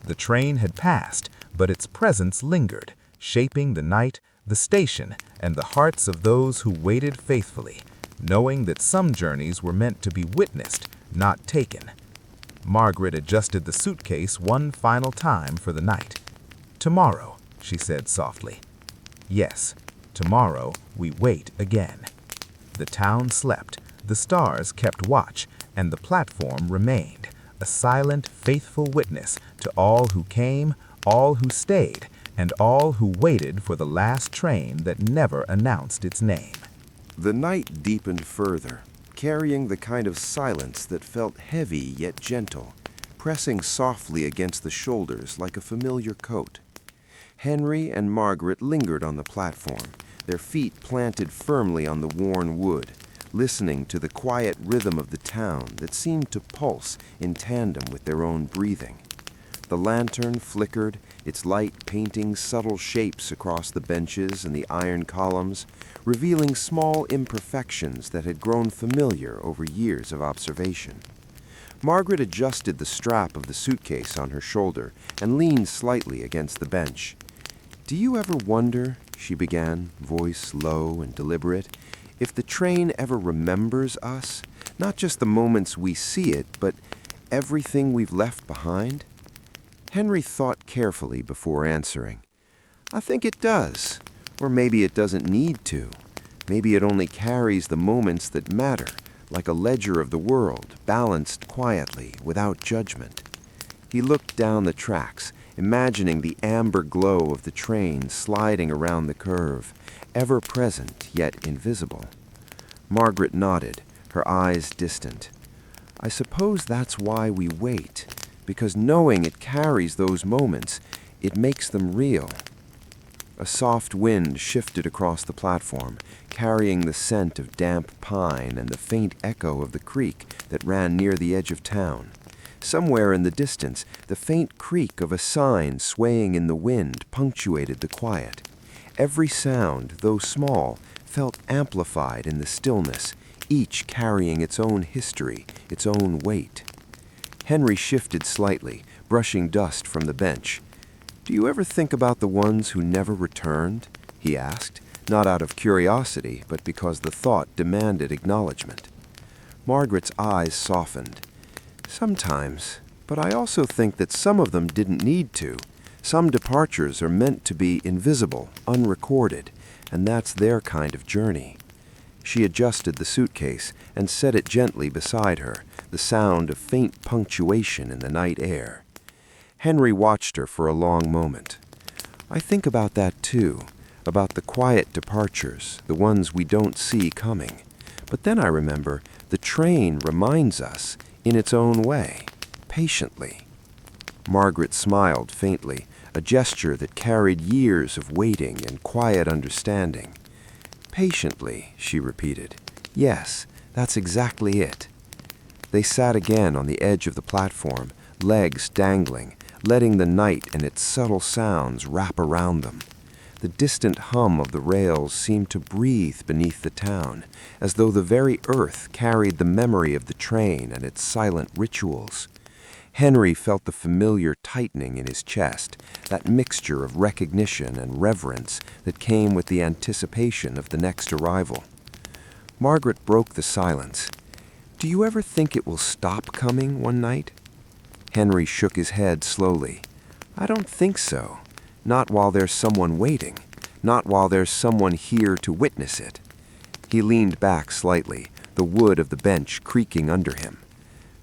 The train had passed, but its presence lingered, shaping the night, the station, and the hearts of those who waited faithfully, knowing that some journeys were meant to be witnessed, not taken. Margaret adjusted the suitcase one final time for the night. "Tomorrow," she said softly. "Yes, tomorrow we wait again." The town slept, the stars kept watch, and the platform remained, a silent, faithful witness to all who came, all who stayed, and all who waited for the last train that never announced its name. The night deepened further, carrying the kind of silence that felt heavy yet gentle, pressing softly against the shoulders like a familiar coat. Henry and Margaret lingered on the platform, their feet planted firmly on the worn wood, listening to the quiet rhythm of the town that seemed to pulse in tandem with their own breathing. The lantern flickered, its light painting subtle shapes across the benches and the iron columns, revealing small imperfections that had grown familiar over years of observation. Margaret adjusted the strap of the suitcase on her shoulder and leaned slightly against the bench. "Do you ever wonder," she began, voice low and deliberate, "if the train ever remembers us? Not just the moments we see it, but everything we've left behind?" Henry thought carefully before answering. "I think it does. Or maybe it doesn't need to. Maybe it only carries the moments that matter, like a ledger of the world, balanced quietly, without judgment." He looked down the tracks, imagining the amber glow of the train sliding around the curve, ever present yet invisible. Margaret nodded, her eyes distant. "I suppose that's why we wait, because knowing it carries those moments, it makes them real." A soft wind shifted across the platform, carrying the scent of damp pine and the faint echo of the creek that ran near the edge of town. Somewhere in the distance, the faint creak of a sign swaying in the wind punctuated the quiet. Every sound, though small, felt amplified in the stillness, each carrying its own history, its own weight. Henry shifted slightly, brushing dust from the bench. "Do you ever think about the ones who never returned?" he asked, not out of curiosity, but because the thought demanded acknowledgement. Margaret's eyes softened. "Sometimes, but I also think that some of them didn't need to. Some departures are meant to be invisible, unrecorded, and that's their kind of journey." She adjusted the suitcase and set it gently beside her, the sound of faint punctuation in the night air. Henry watched her for a long moment. I think about that too, about the quiet departures, the ones we don't see coming. But then I remember the train reminds us, in its own way, patiently. Margaret smiled faintly, a gesture that carried years of waiting and quiet understanding. Patiently, she repeated. Yes, that's exactly it. They sat again on the edge of the platform, legs dangling, letting the night and its subtle sounds wrap around them. The distant hum of the rails seemed to breathe beneath the town, as though the very earth carried the memory of the train and its silent rituals. Henry felt the familiar tightening in his chest, that mixture of recognition and reverence that came with the anticipation of the next arrival. Margaret broke the silence. "Do you ever think it will stop coming one night?" Henry shook his head slowly. "I don't think so. Not while there's someone waiting. Not while there's someone here to witness it." He leaned back slightly, the wood of the bench creaking under him.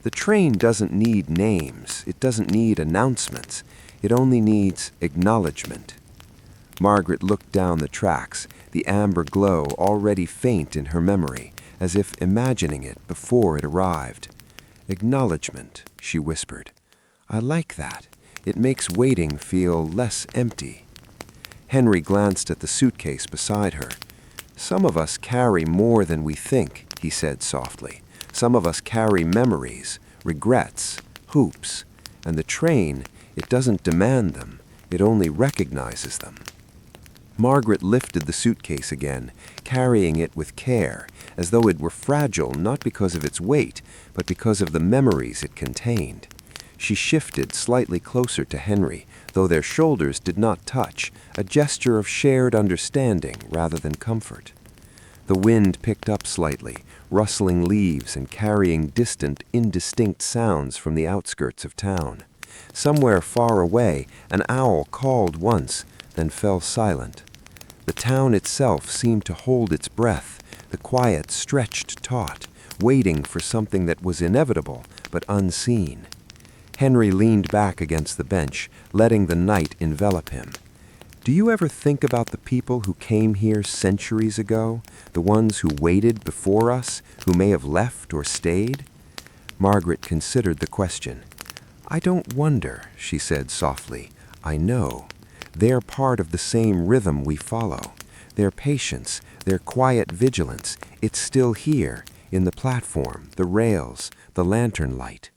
The train doesn't need names. It doesn't need announcements. It only needs acknowledgement. Margaret looked down the tracks, the amber glow already faint in her memory, as if imagining it before it arrived. "Acknowledgement," she whispered. "I like that. It makes waiting feel less empty." Henry glanced at the suitcase beside her. "Some of us carry more than we think," he said softly. "Some of us carry memories, regrets, hoops, and the train, it doesn't demand them, it only recognizes them." Margaret lifted the suitcase again, carrying it with care, as though it were fragile not because of its weight, but because of the memories it contained. She shifted slightly closer to Henry, though their shoulders did not touch, a gesture of shared understanding rather than comfort. The wind picked up slightly, rustling leaves and carrying distant, indistinct sounds from the outskirts of town. Somewhere far away, an owl called once, then fell silent. The town itself seemed to hold its breath, the quiet stretched taut, waiting for something that was inevitable but unseen. Henry leaned back against the bench, letting the night envelop him. "Do you ever think about the people who came here centuries ago, the ones who waited before us, who may have left or stayed?" Margaret considered the question. "I don't wonder," she said softly. "I know. They're part of the same rhythm we follow. Their patience, their quiet vigilance, it's still here, in the platform, the rails, the lantern light."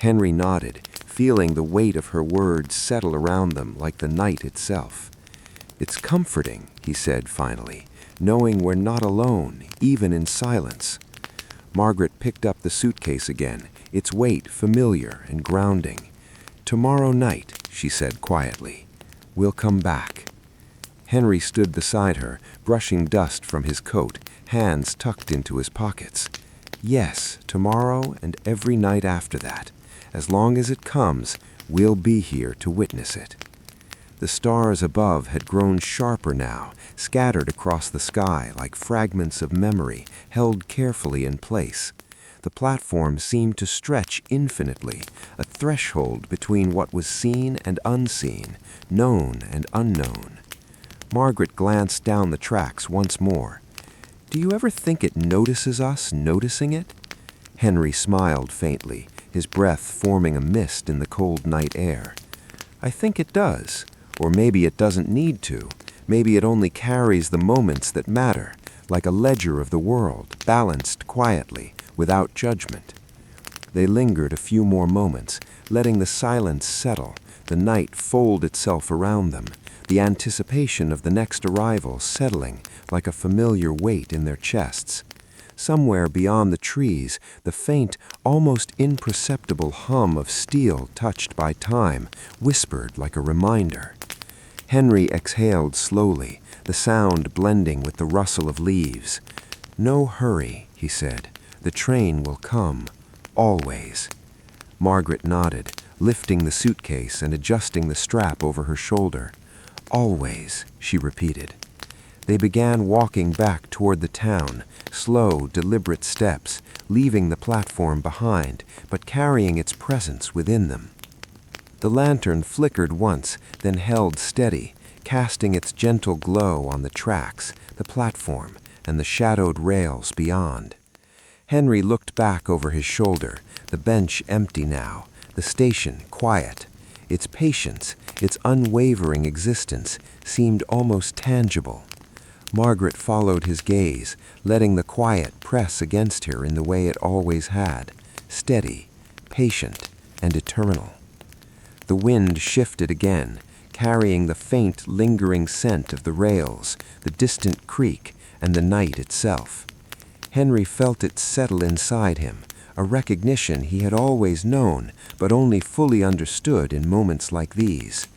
Henry nodded, feeling the weight of her words settle around them like the night itself. "It's comforting," he said finally, "knowing we're not alone, even in silence." Margaret picked up the suitcase again, its weight familiar and grounding. "Tomorrow night," she said quietly, "we'll come back." Henry stood beside her, brushing dust from his coat, hands tucked into his pockets. "Yes, tomorrow and every night after that. As long as it comes, we'll be here to witness it." The stars above had grown sharper now, scattered across the sky like fragments of memory held carefully in place. The platform seemed to stretch infinitely, a threshold between what was seen and unseen, known and unknown. Margaret glanced down the tracks once more. "Do you ever think it notices us noticing it?" Henry smiled faintly, his breath forming a mist in the cold night air. "I think it does. Or maybe it doesn't need to. Maybe it only carries the moments that matter, like a ledger of the world, balanced quietly, without judgment." They lingered a few more moments, letting the silence settle, the night fold itself around them, the anticipation of the next arrival settling like a familiar weight in their chests. Somewhere beyond the trees, the faint, almost imperceptible hum of steel touched by time whispered like a reminder. Henry exhaled slowly, the sound blending with the rustle of leaves. "No hurry," he said. "The train will come. Always." Margaret nodded, lifting the suitcase and adjusting the strap over her shoulder. "Always," she repeated. They began walking back toward the town, slow, deliberate steps, leaving the platform behind, but carrying its presence within them. The lantern flickered once, then held steady, casting its gentle glow on the tracks, the platform, and the shadowed rails beyond. Henry looked back over his shoulder, the bench empty now, the station quiet. Its patience, its unwavering existence, seemed almost tangible. Margaret followed his gaze, letting the quiet press against her in the way it always had, steady, patient, and eternal. The wind shifted again, carrying the faint, lingering scent of the rails, the distant creak, and the night itself. Henry felt it settle inside him, a recognition he had always known, but only fully understood in moments like these.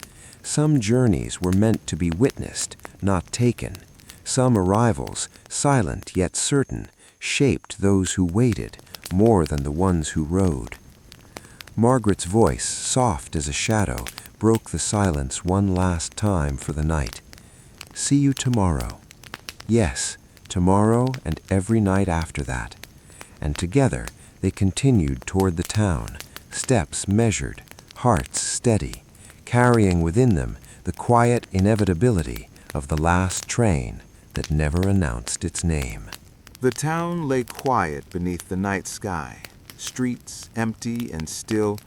Some journeys were meant to be witnessed, not taken. Some arrivals, silent yet certain, shaped those who waited more than the ones who rode. Margaret's voice, soft as a shadow, broke the silence one last time for the night. "See you tomorrow." Yes, tomorrow and every night after that. And together they continued toward the town, steps measured, hearts steady, carrying within them the quiet inevitability of the last train that never announced its name. The town lay quiet beneath the night sky, streets empty and still,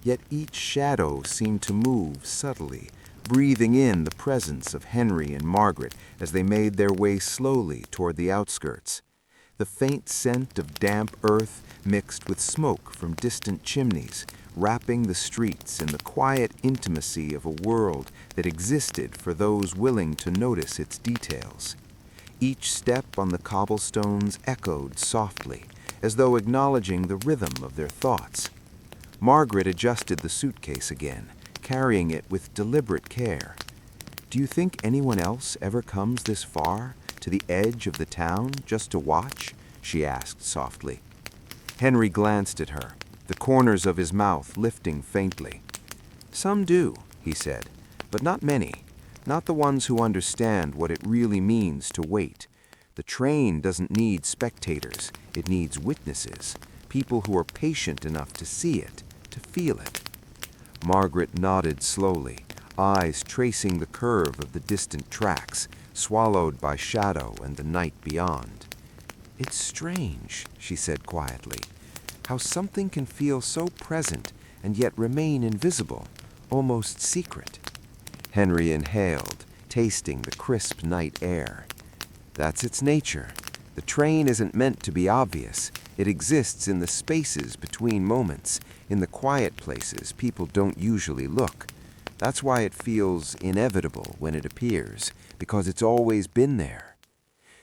yet each shadow seemed to move subtly, breathing in the presence of Henry and Margaret as they made their way slowly toward the outskirts. The faint scent of damp earth mixed with smoke from distant chimneys, wrapping the streets in the quiet intimacy of a world that existed for those willing to notice its details. Each step on the cobblestones echoed softly, as though acknowledging the rhythm of their thoughts. Margaret adjusted the suitcase again, carrying it with deliberate care. "Do you think anyone else ever comes this far, to the edge of the town, just to watch?" she asked softly. Henry glanced at her, the corners of his mouth lifting faintly. "Some do," he said, "but not many. Not the ones who understand what it really means to wait. The train doesn't need spectators. It needs witnesses, people who are patient enough to see it, to feel it." Margaret nodded slowly, eyes tracing the curve of the distant tracks, swallowed by shadow and the night beyond. "It's strange," she said quietly, "how something can feel so present and yet remain invisible, almost secret." Henry inhaled, tasting the crisp night air. "That's its nature. The train isn't meant to be obvious. It exists in the spaces between moments, in the quiet places people don't usually look. That's why it feels inevitable when it appears, because it's always been there."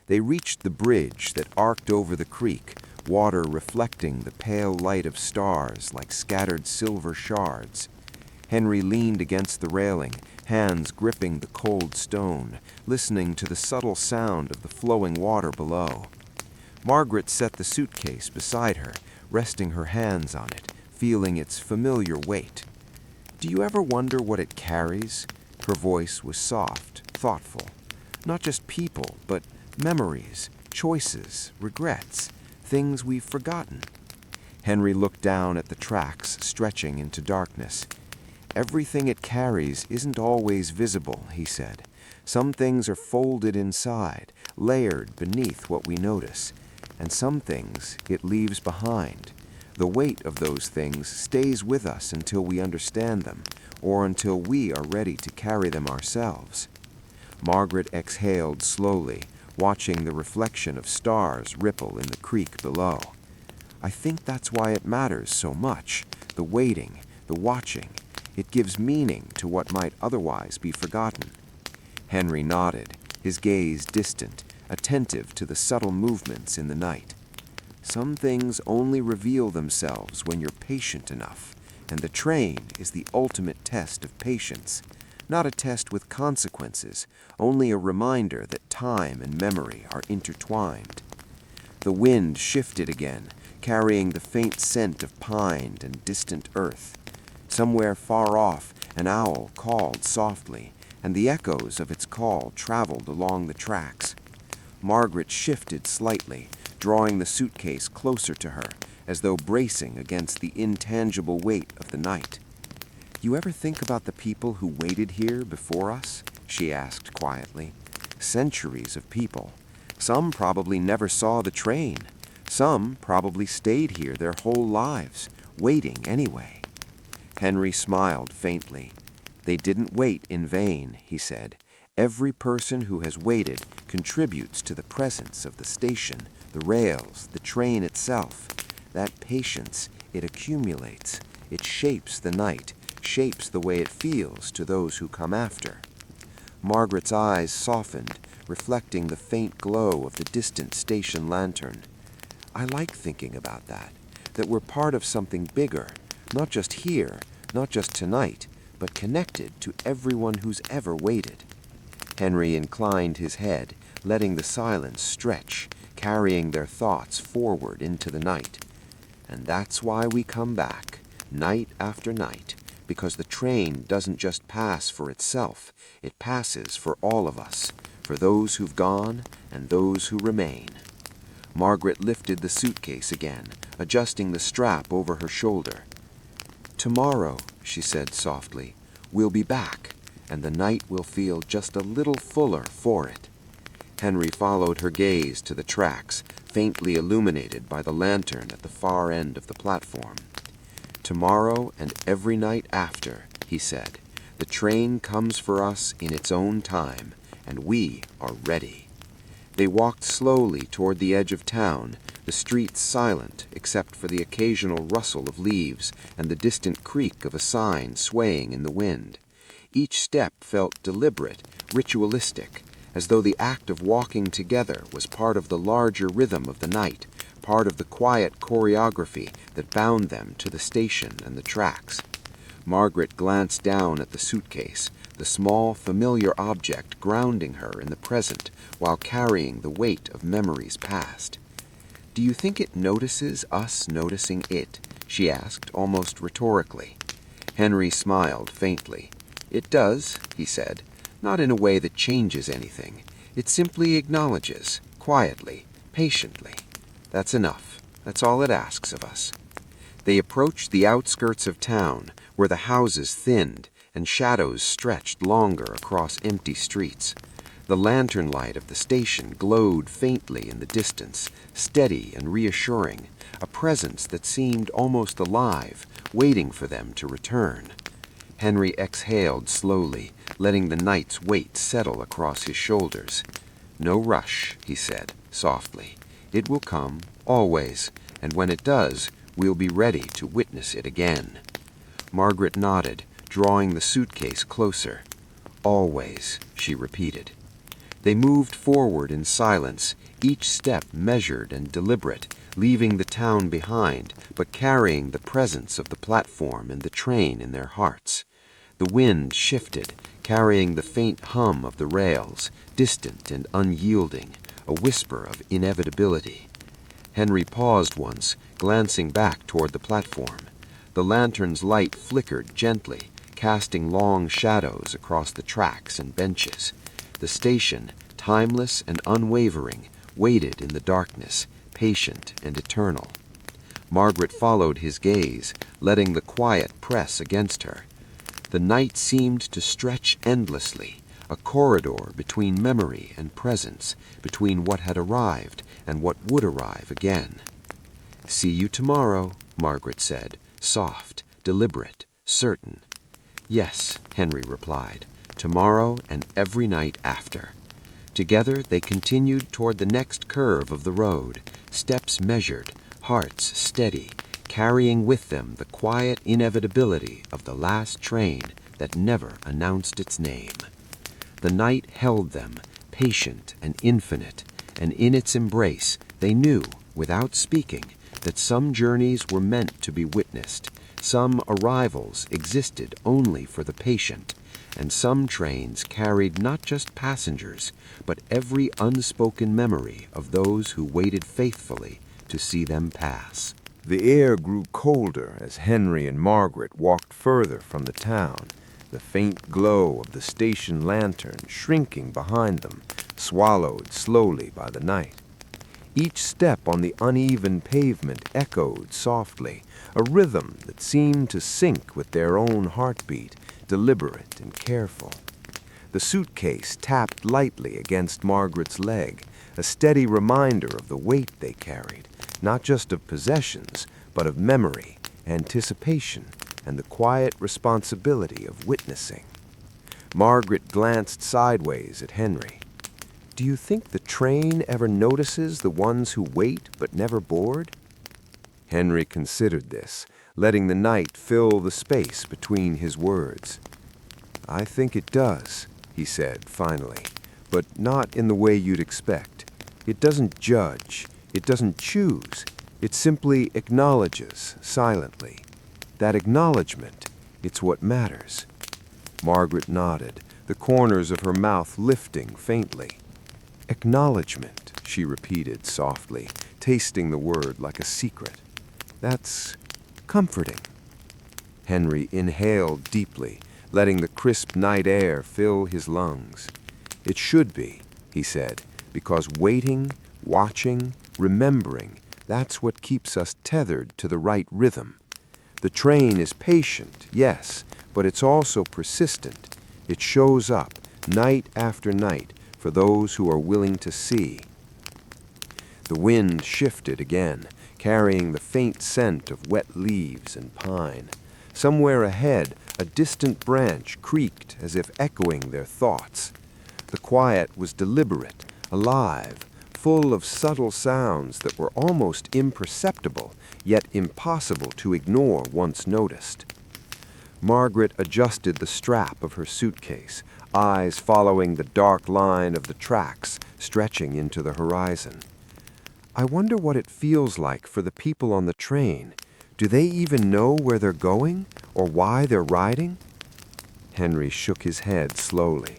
They reached the bridge that arced over the creek, water reflecting the pale light of stars like scattered silver shards. Henry leaned against the railing, hands gripping the cold stone, listening to the subtle sound of the flowing water below. Margaret set the suitcase beside her, resting her hands on it, feeling its familiar weight. "Do you ever wonder what it carries?" Her voice was soft, thoughtful. "Not just people, but memories, choices, regrets, things we've forgotten." Henry looked down at the tracks stretching into darkness. "Everything it carries isn't always visible," he said. "Some things are folded inside, layered beneath what we notice, and some things it leaves behind. The weight of those things stays with us until we understand them, or until we are ready to carry them ourselves." Margaret exhaled slowly, watching the reflection of stars ripple in the creek below. "I think that's why it matters so much, the waiting, the watching. It gives meaning to what might otherwise be forgotten." Henry nodded, his gaze distant, attentive to the subtle movements in the night. "Some things only reveal themselves when you're patient enough, and the train is the ultimate test of patience. Not a test with consequences, only a reminder that time and memory are intertwined." The wind shifted again, carrying the faint scent of pine and distant earth. Somewhere far off, an owl called softly, and the echoes of its call traveled along the tracks. Margaret shifted slightly, drawing the suitcase closer to her, as though bracing against the intangible weight of the night. "You ever think about the people who waited here before us?" she asked quietly. "Centuries of people. Some probably never saw the train. Some probably stayed here their whole lives, waiting anyway." Henry smiled faintly. "They didn't wait in vain," he said. "Every person who has waited contributes to the presence of the station, the rails, the train itself. That patience, it accumulates. It shapes the night, shapes the way it feels to those who come after." Margaret's eyes softened, reflecting the faint glow of the distant station lantern. "I like thinking about that we're part of something bigger, not just here, not just tonight, but connected to everyone who's ever waited." Henry inclined his head, letting the silence stretch, carrying their thoughts forward into the night. "And that's why we come back, night after night, because the train doesn't just pass for itself, it passes for all of us, for those who've gone and those who remain." Margaret lifted the suitcase again, adjusting the strap over her shoulder. "Tomorrow," she said softly, "we'll be back, and the night will feel just a little fuller for it." Henry followed her gaze to the tracks, faintly illuminated by the lantern at the far end of the platform. "Tomorrow and every night after," he said, "the train comes for us in its own time, and we are ready." They walked slowly toward the edge of town, the streets silent except for the occasional rustle of leaves and the distant creak of a sign swaying in the wind. Each step felt deliberate, ritualistic, as though the act of walking together was part of the larger rhythm of the night, part of the quiet choreography that bound them to the station and the tracks. Margaret glanced down at the suitcase, the small, familiar object grounding her in the present while carrying the weight of memories past. "Do you think it notices us noticing it?" she asked, almost rhetorically. Henry smiled faintly. "It does," he said, "not in a way that changes anything. It simply acknowledges, quietly, patiently. That's enough. That's all it asks of us." They approached the outskirts of town, where the houses thinned and shadows stretched longer across empty streets. The lantern light of the station glowed faintly in the distance, steady and reassuring, a presence that seemed almost alive, waiting for them to return. Henry exhaled slowly, letting the night's weight settle across his shoulders. "No rush," he said, softly. "It will come, always, and when it does, we'll be ready to witness it again." Margaret nodded, drawing the suitcase closer. "Always," she repeated. They moved forward in silence, each step measured and deliberate, leaving the town behind, but carrying the presence of the platform and the train in their hearts. The wind shifted, carrying the faint hum of the rails, distant and unyielding, a whisper of inevitability. Henry paused once, glancing back toward the platform. The lantern's light flickered gently, casting long shadows across the tracks and benches. The station, timeless and unwavering, waited in the darkness, patient and eternal. Margaret followed his gaze, letting the quiet press against her. The night seemed to stretch endlessly, a corridor between memory and presence, between what had arrived and what would arrive again. "See you tomorrow," Margaret said, soft, deliberate, certain. "Yes," Henry replied, "tomorrow and every night after." Together they continued toward the next curve of the road, steps measured, hearts steady, carrying with them the quiet inevitability of the last train that never announced its name. The night held them, patient and infinite, and in its embrace they knew, without speaking, that some journeys were meant to be witnessed, some arrivals existed only for the patient, and some trains carried not just passengers, but every unspoken memory of those who waited faithfully to see them pass. The air grew colder as Henry and Margaret walked further from the town, the faint glow of the station lantern shrinking behind them, swallowed slowly by the night. Each step on the uneven pavement echoed softly, a rhythm that seemed to sync with their own heartbeat, deliberate and careful. The suitcase tapped lightly against Margaret's leg, a steady reminder of the weight they carried, not just of possessions, but of memory, anticipation, and the quiet responsibility of witnessing. Margaret glanced sideways at Henry. "Do you think the train ever notices the ones who wait but never board?" Henry considered this, letting the night fill the space between his words. "I think it does," he said finally, "but not in the way you'd expect. It doesn't judge, it doesn't choose, it simply acknowledges silently. That acknowledgement, it's what matters." Margaret nodded, the corners of her mouth lifting faintly. "Acknowledgement," she repeated softly, tasting the word like a secret. "That's comforting." Henry inhaled deeply, letting the crisp night air fill his lungs. "It should be," he said, "because waiting, watching, remembering, that's what keeps us tethered to the right rhythm. The train is patient, yes, but it's also persistent. It shows up, night after night, for those who are willing to see." The wind shifted again, carrying the faint scent of wet leaves and pine. Somewhere ahead, a distant branch creaked as if echoing their thoughts. The quiet was deliberate, alive, full of subtle sounds that were almost imperceptible, yet impossible to ignore once noticed. Margaret adjusted the strap of her suitcase, eyes following the dark line of the tracks stretching into the horizon. "I wonder what it feels like for the people on the train. Do they even know where they're going or why they're riding?" Henry shook his head slowly.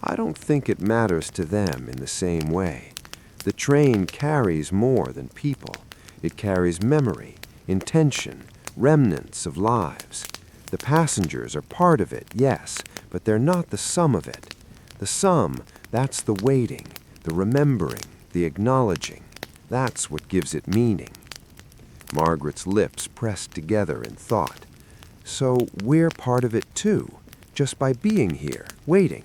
"I don't think it matters to them in the same way. The train carries more than people. It carries memory, intention, remnants of lives. The passengers are part of it, yes, but they're not the sum of it. The sum, that's the waiting, the remembering, the acknowledging. That's what gives it meaning." Margaret's lips pressed together in thought. "So we're part of it too, just by being here, waiting?"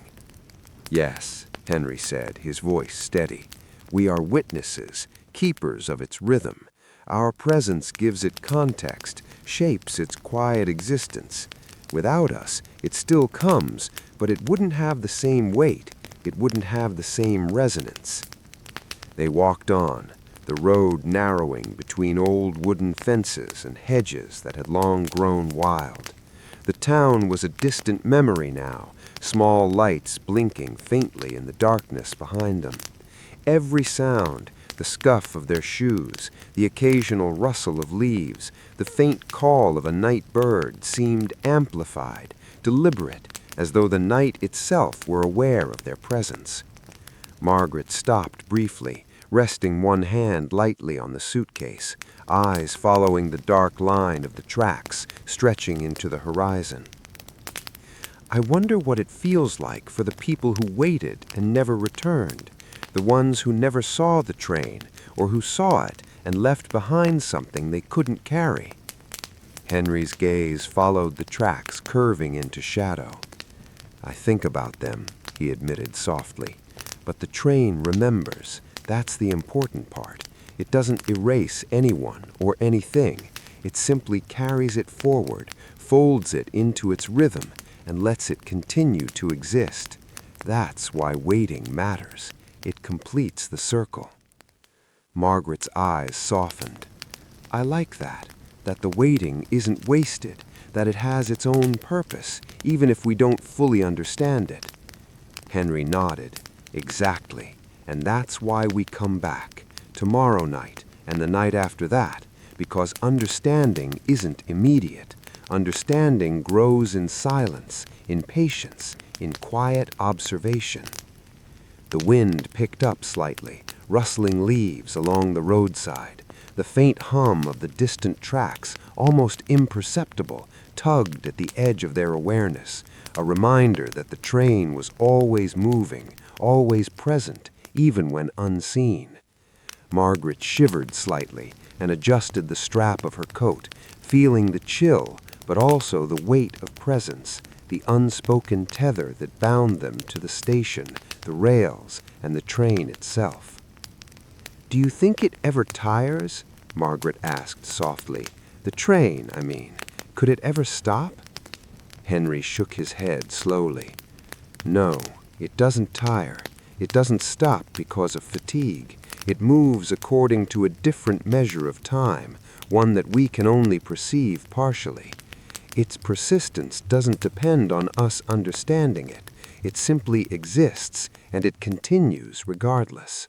"Yes," Henry said, his voice steady. "We are witnesses, keepers of its rhythm. Our presence gives it context, shapes its quiet existence. Without us, it still comes, but it wouldn't have the same weight. It wouldn't have the same resonance." They walked on, the road narrowing between old wooden fences and hedges that had long grown wild. The town was a distant memory now, small lights blinking faintly in the darkness behind them. Every sound, the scuff of their shoes, the occasional rustle of leaves, the faint call of a night bird seemed amplified, deliberate, as though the night itself were aware of their presence. Margaret stopped briefly, resting one hand lightly on the suitcase, eyes following the dark line of the tracks stretching into the horizon. "I wonder what it feels like for the people who waited and never returned, the ones who never saw the train or who saw it and left behind something they couldn't carry." Henry's gaze followed the tracks curving into shadow. "I think about them," he admitted softly, "but the train remembers. That's the important part. It doesn't erase anyone or anything. It simply carries it forward, folds it into its rhythm, and lets it continue to exist. That's why waiting matters. It completes the circle." Margaret's eyes softened. "I like that the waiting isn't wasted, that it has its own purpose, even if we don't fully understand it." Henry nodded. "Exactly. And that's why we come back, tomorrow night and the night after that, because understanding isn't immediate. Understanding grows in silence, in patience, in quiet observation." The wind picked up slightly, rustling leaves along the roadside. The faint hum of the distant tracks, almost imperceptible, tugged at the edge of their awareness, a reminder that the train was always moving, always present, even when unseen. Margaret shivered slightly and adjusted the strap of her coat, feeling the chill, but also the weight of presence, the unspoken tether that bound them to the station, the rails, and the train itself. "Do you think it ever tires?" Margaret asked softly. "The train, I mean. Could it ever stop?" Henry shook his head slowly. "No, it doesn't tire. It doesn't stop because of fatigue. It moves according to a different measure of time, one that we can only perceive partially. Its persistence doesn't depend on us understanding it. It simply exists, and it continues regardless."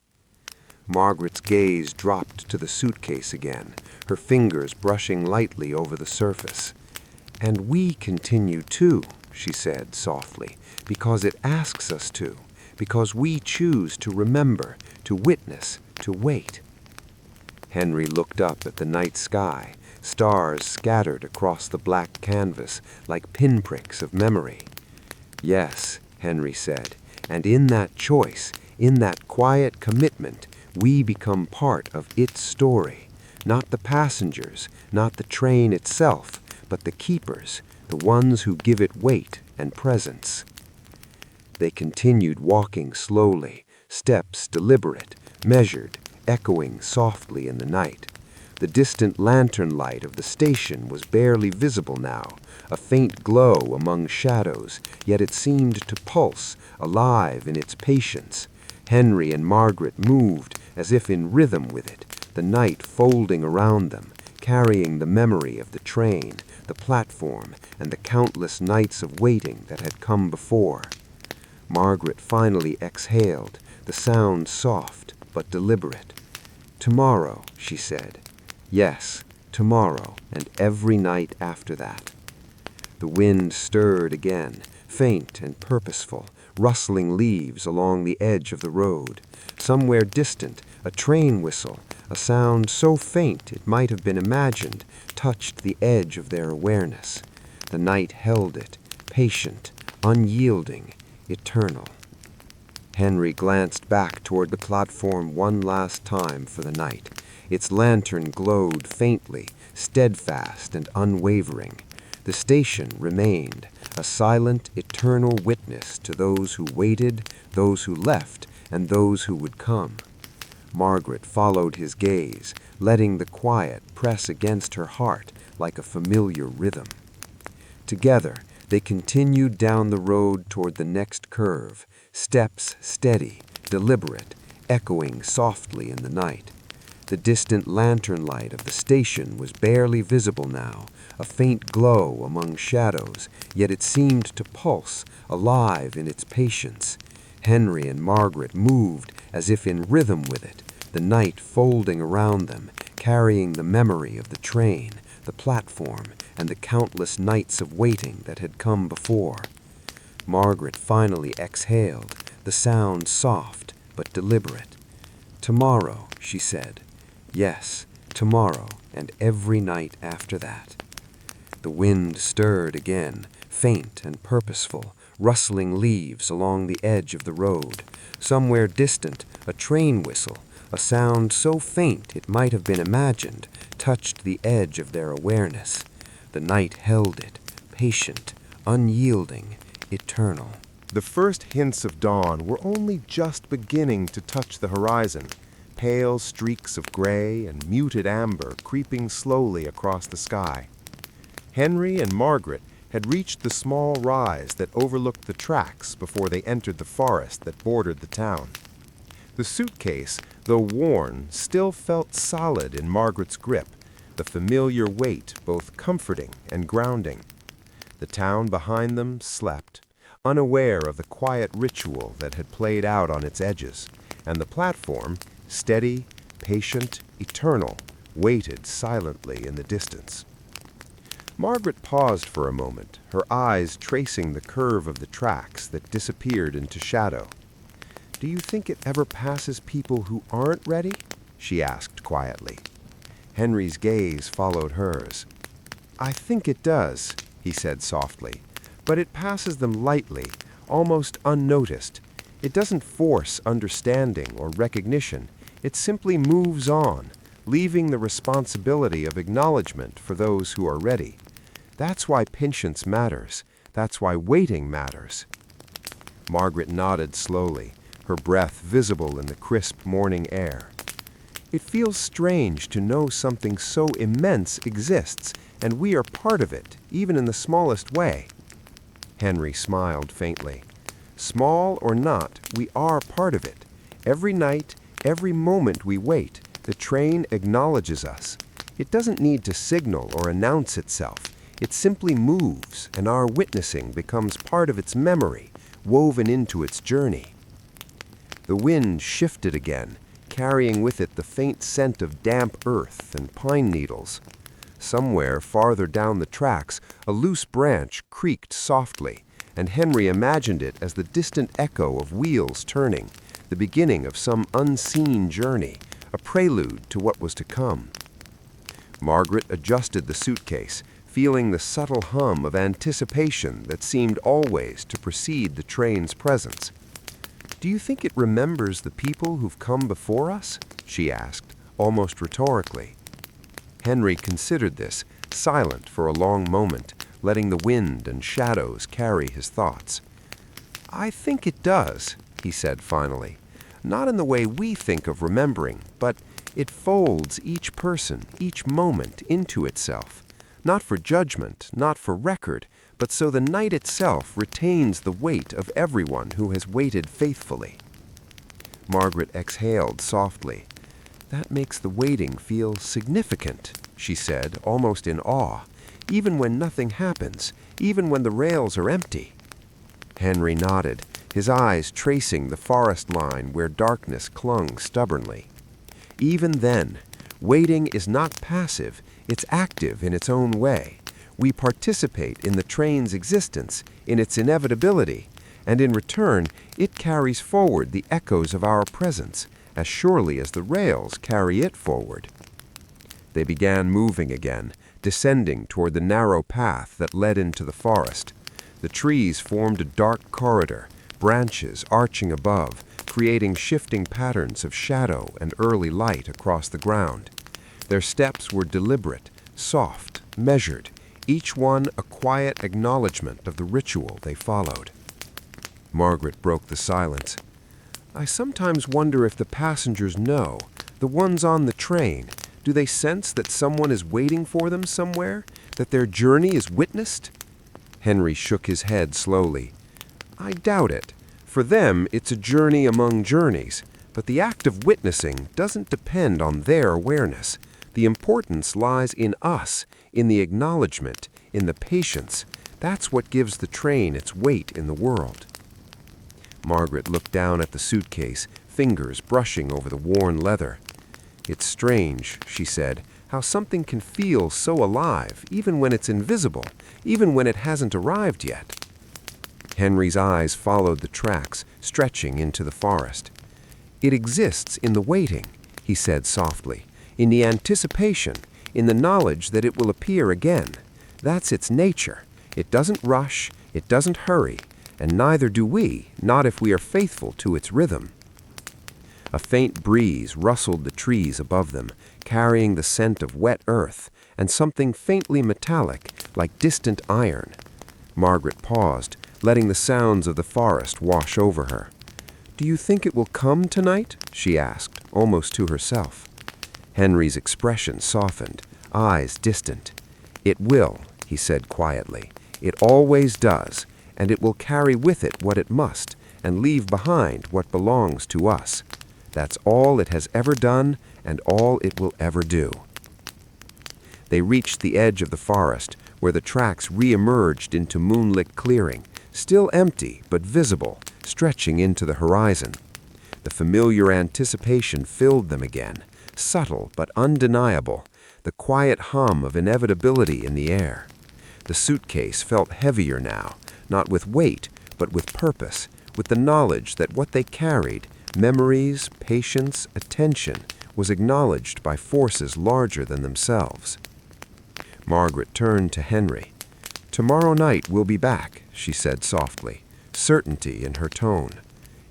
Margaret's gaze dropped to the suitcase again, her fingers brushing lightly over the surface. "And we continue too," she said softly, "because it asks us to, because we choose to remember, to witness, to wait." Henry looked up at the night sky, stars scattered across the black canvas like pinpricks of memory. "Yes," Henry said, "and in that choice, in that quiet commitment, we become part of its story. Not the passengers, not the train itself, but the keepers, the ones who give it weight and presence." They continued walking slowly, steps deliberate, measured, echoing softly in the night. The distant lantern light of the station was barely visible now, a faint glow among shadows, yet it seemed to pulse, alive in its patience. Henry and Margaret moved as if in rhythm with it, the night folding around them, carrying the memory of the train, the platform, and the countless nights of waiting that had come before. Margaret finally exhaled, the sound soft but deliberate. "Tomorrow," she said. "Yes, tomorrow, and every night after that." The wind stirred again, faint and purposeful, rustling leaves along the edge of the road. Somewhere distant, a train whistle, a sound so faint it might have been imagined, touched the edge of their awareness. The night held it, patient, unyielding, eternal. Henry glanced back toward the platform one last time for the night. Its lantern glowed faintly, steadfast and unwavering. The station remained, a silent, eternal witness to those who waited, those who left, and those who would come. Margaret followed his gaze, letting the quiet press against her heart like a familiar rhythm. Together, they continued down the road toward the next curve, steps steady, deliberate, echoing softly in the night. The distant lantern light of the station was barely visible now, a faint glow among shadows, yet it seemed to pulse, alive in its patience. Henry and Margaret moved as if in rhythm with it, the night folding around them, carrying the memory of the train, the platform, and the countless nights of waiting that had come before. Margaret finally exhaled, the sound soft but deliberate. "Tomorrow," she said. "Yes, tomorrow, and every night after that." The wind stirred again, faint and purposeful, rustling leaves along the edge of the road. Somewhere distant, a train whistle, a sound so faint it might have been imagined, touched the edge of their awareness. The night held it, patient, unyielding, eternal. The first hints of dawn were only just beginning to touch the horizon, pale streaks of gray and muted amber creeping slowly across the sky. Henry and Margaret had reached the small rise that overlooked the tracks before they entered the forest that bordered the town. The suitcase, though worn, still felt solid in Margaret's grip, the familiar weight both comforting and grounding. The town behind them slept, unaware of the quiet ritual that had played out on its edges, and the platform, steady, patient, eternal, waited silently in the distance. Margaret paused for a moment, her eyes tracing the curve of the tracks that disappeared into shadow. "Do you think it ever passes people who aren't ready?" she asked quietly. Henry's gaze followed hers. "I think it does," he said softly, "but it passes them lightly, almost unnoticed. It doesn't force understanding or recognition. It simply moves on, leaving the responsibility of acknowledgement for those who are ready. That's why patience matters. That's why waiting matters." Margaret nodded slowly, her breath visible in the crisp morning air. "It feels strange to know something so immense exists, and we are part of it, even in the smallest way." Henry smiled faintly. "Small or not, we are part of it. Every night, every moment we wait, the train acknowledges us. It doesn't need to signal or announce itself. It simply moves, and our witnessing becomes part of its memory, woven into its journey." The wind shifted again, carrying with it the faint scent of damp earth and pine needles. Somewhere farther down the tracks, a loose branch creaked softly, and Henry imagined it as the distant echo of wheels turning, the beginning of some unseen journey, a prelude to what was to come. Margaret adjusted the suitcase, feeling the subtle hum of anticipation that seemed always to precede the train's presence. "Do you think it remembers the people who've come before us?" she asked, almost rhetorically. Henry considered this, silent for a long moment, letting the wind and shadows carry his thoughts. "I think it does," he said finally. "Not in the way we think of remembering, but it folds each person, each moment into itself. Not for judgment, not for record, but so the night itself retains the weight of everyone who has waited faithfully." Margaret exhaled softly. "That makes the waiting feel significant," she said, almost in awe, "even when nothing happens, even when the rails are empty." Henry nodded, his eyes tracing the forest line where darkness clung stubbornly. "Even then, waiting is not passive, it's active in its own way. We participate in the train's existence, in its inevitability, and in return, it carries forward the echoes of our presence, as surely as the rails carry it forward." They began moving again, descending toward the narrow path that led into the forest. The trees formed a dark corridor, branches arching above, creating shifting patterns of shadow and early light across the ground. Their steps were deliberate, soft, measured, each one a quiet acknowledgement of the ritual they followed. Margaret broke the silence. "I sometimes wonder if the passengers know, the ones on the train. Do they sense that someone is waiting for them somewhere, that their journey is witnessed?" Henry shook his head slowly. "I doubt it. For them, it's a journey among journeys, but the act of witnessing doesn't depend on their awareness. The importance lies in us, in the acknowledgement, in the patience. That's what gives the train its weight in the world." Margaret looked down at the suitcase, fingers brushing over the worn leather. "It's strange," she said, "how something can feel so alive, even when it's invisible, even when it hasn't arrived yet." Henry's eyes followed the tracks, stretching into the forest. "It exists in the waiting," he said softly, "in the anticipation, in the knowledge that it will appear again. That's its nature. It doesn't rush, it doesn't hurry, and neither do we, not if we are faithful to its rhythm." A faint breeze rustled the trees above them, carrying the scent of wet earth and something faintly metallic, like distant iron. Margaret paused, letting the sounds of the forest wash over her. "Do you think it will come tonight?" she asked, almost to herself. Henry's expression softened, eyes distant. "It will," he said quietly. "It always does, and it will carry with it what it must, and leave behind what belongs to us. That's all it has ever done, and all it will ever do." They reached the edge of the forest, where the tracks re-emerged into moonlit clearing, still empty but visible, stretching into the horizon. The familiar anticipation filled them again, subtle but undeniable, the quiet hum of inevitability in the air. The suitcase felt heavier now, not with weight, but with purpose, with the knowledge that what they carried, memories, patience, attention, was acknowledged by forces larger than themselves. Margaret turned to Henry. "Tomorrow night we'll be back," she said softly, certainty in her tone.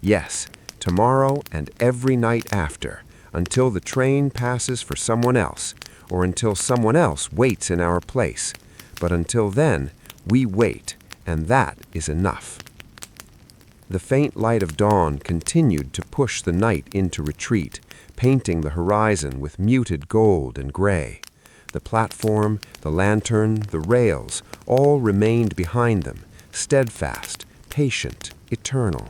"Yes, tomorrow and every night after, until the train passes for someone else, or until someone else waits in our place. But until then, we wait, and that is enough." The faint light of dawn continued to push the night into retreat, painting the horizon with muted gold and gray. The platform, the lantern, the rails, all remained behind them, steadfast, patient, eternal.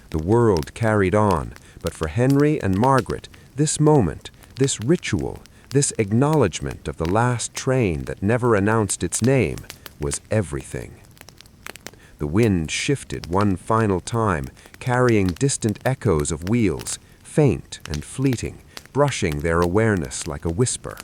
The world carried on, but for Henry and Margaret, this moment, this ritual, this acknowledgement of the last train that never announced its name, was everything. The wind shifted one final time, carrying distant echoes of wheels, faint and fleeting, brushing their awareness like a whisper.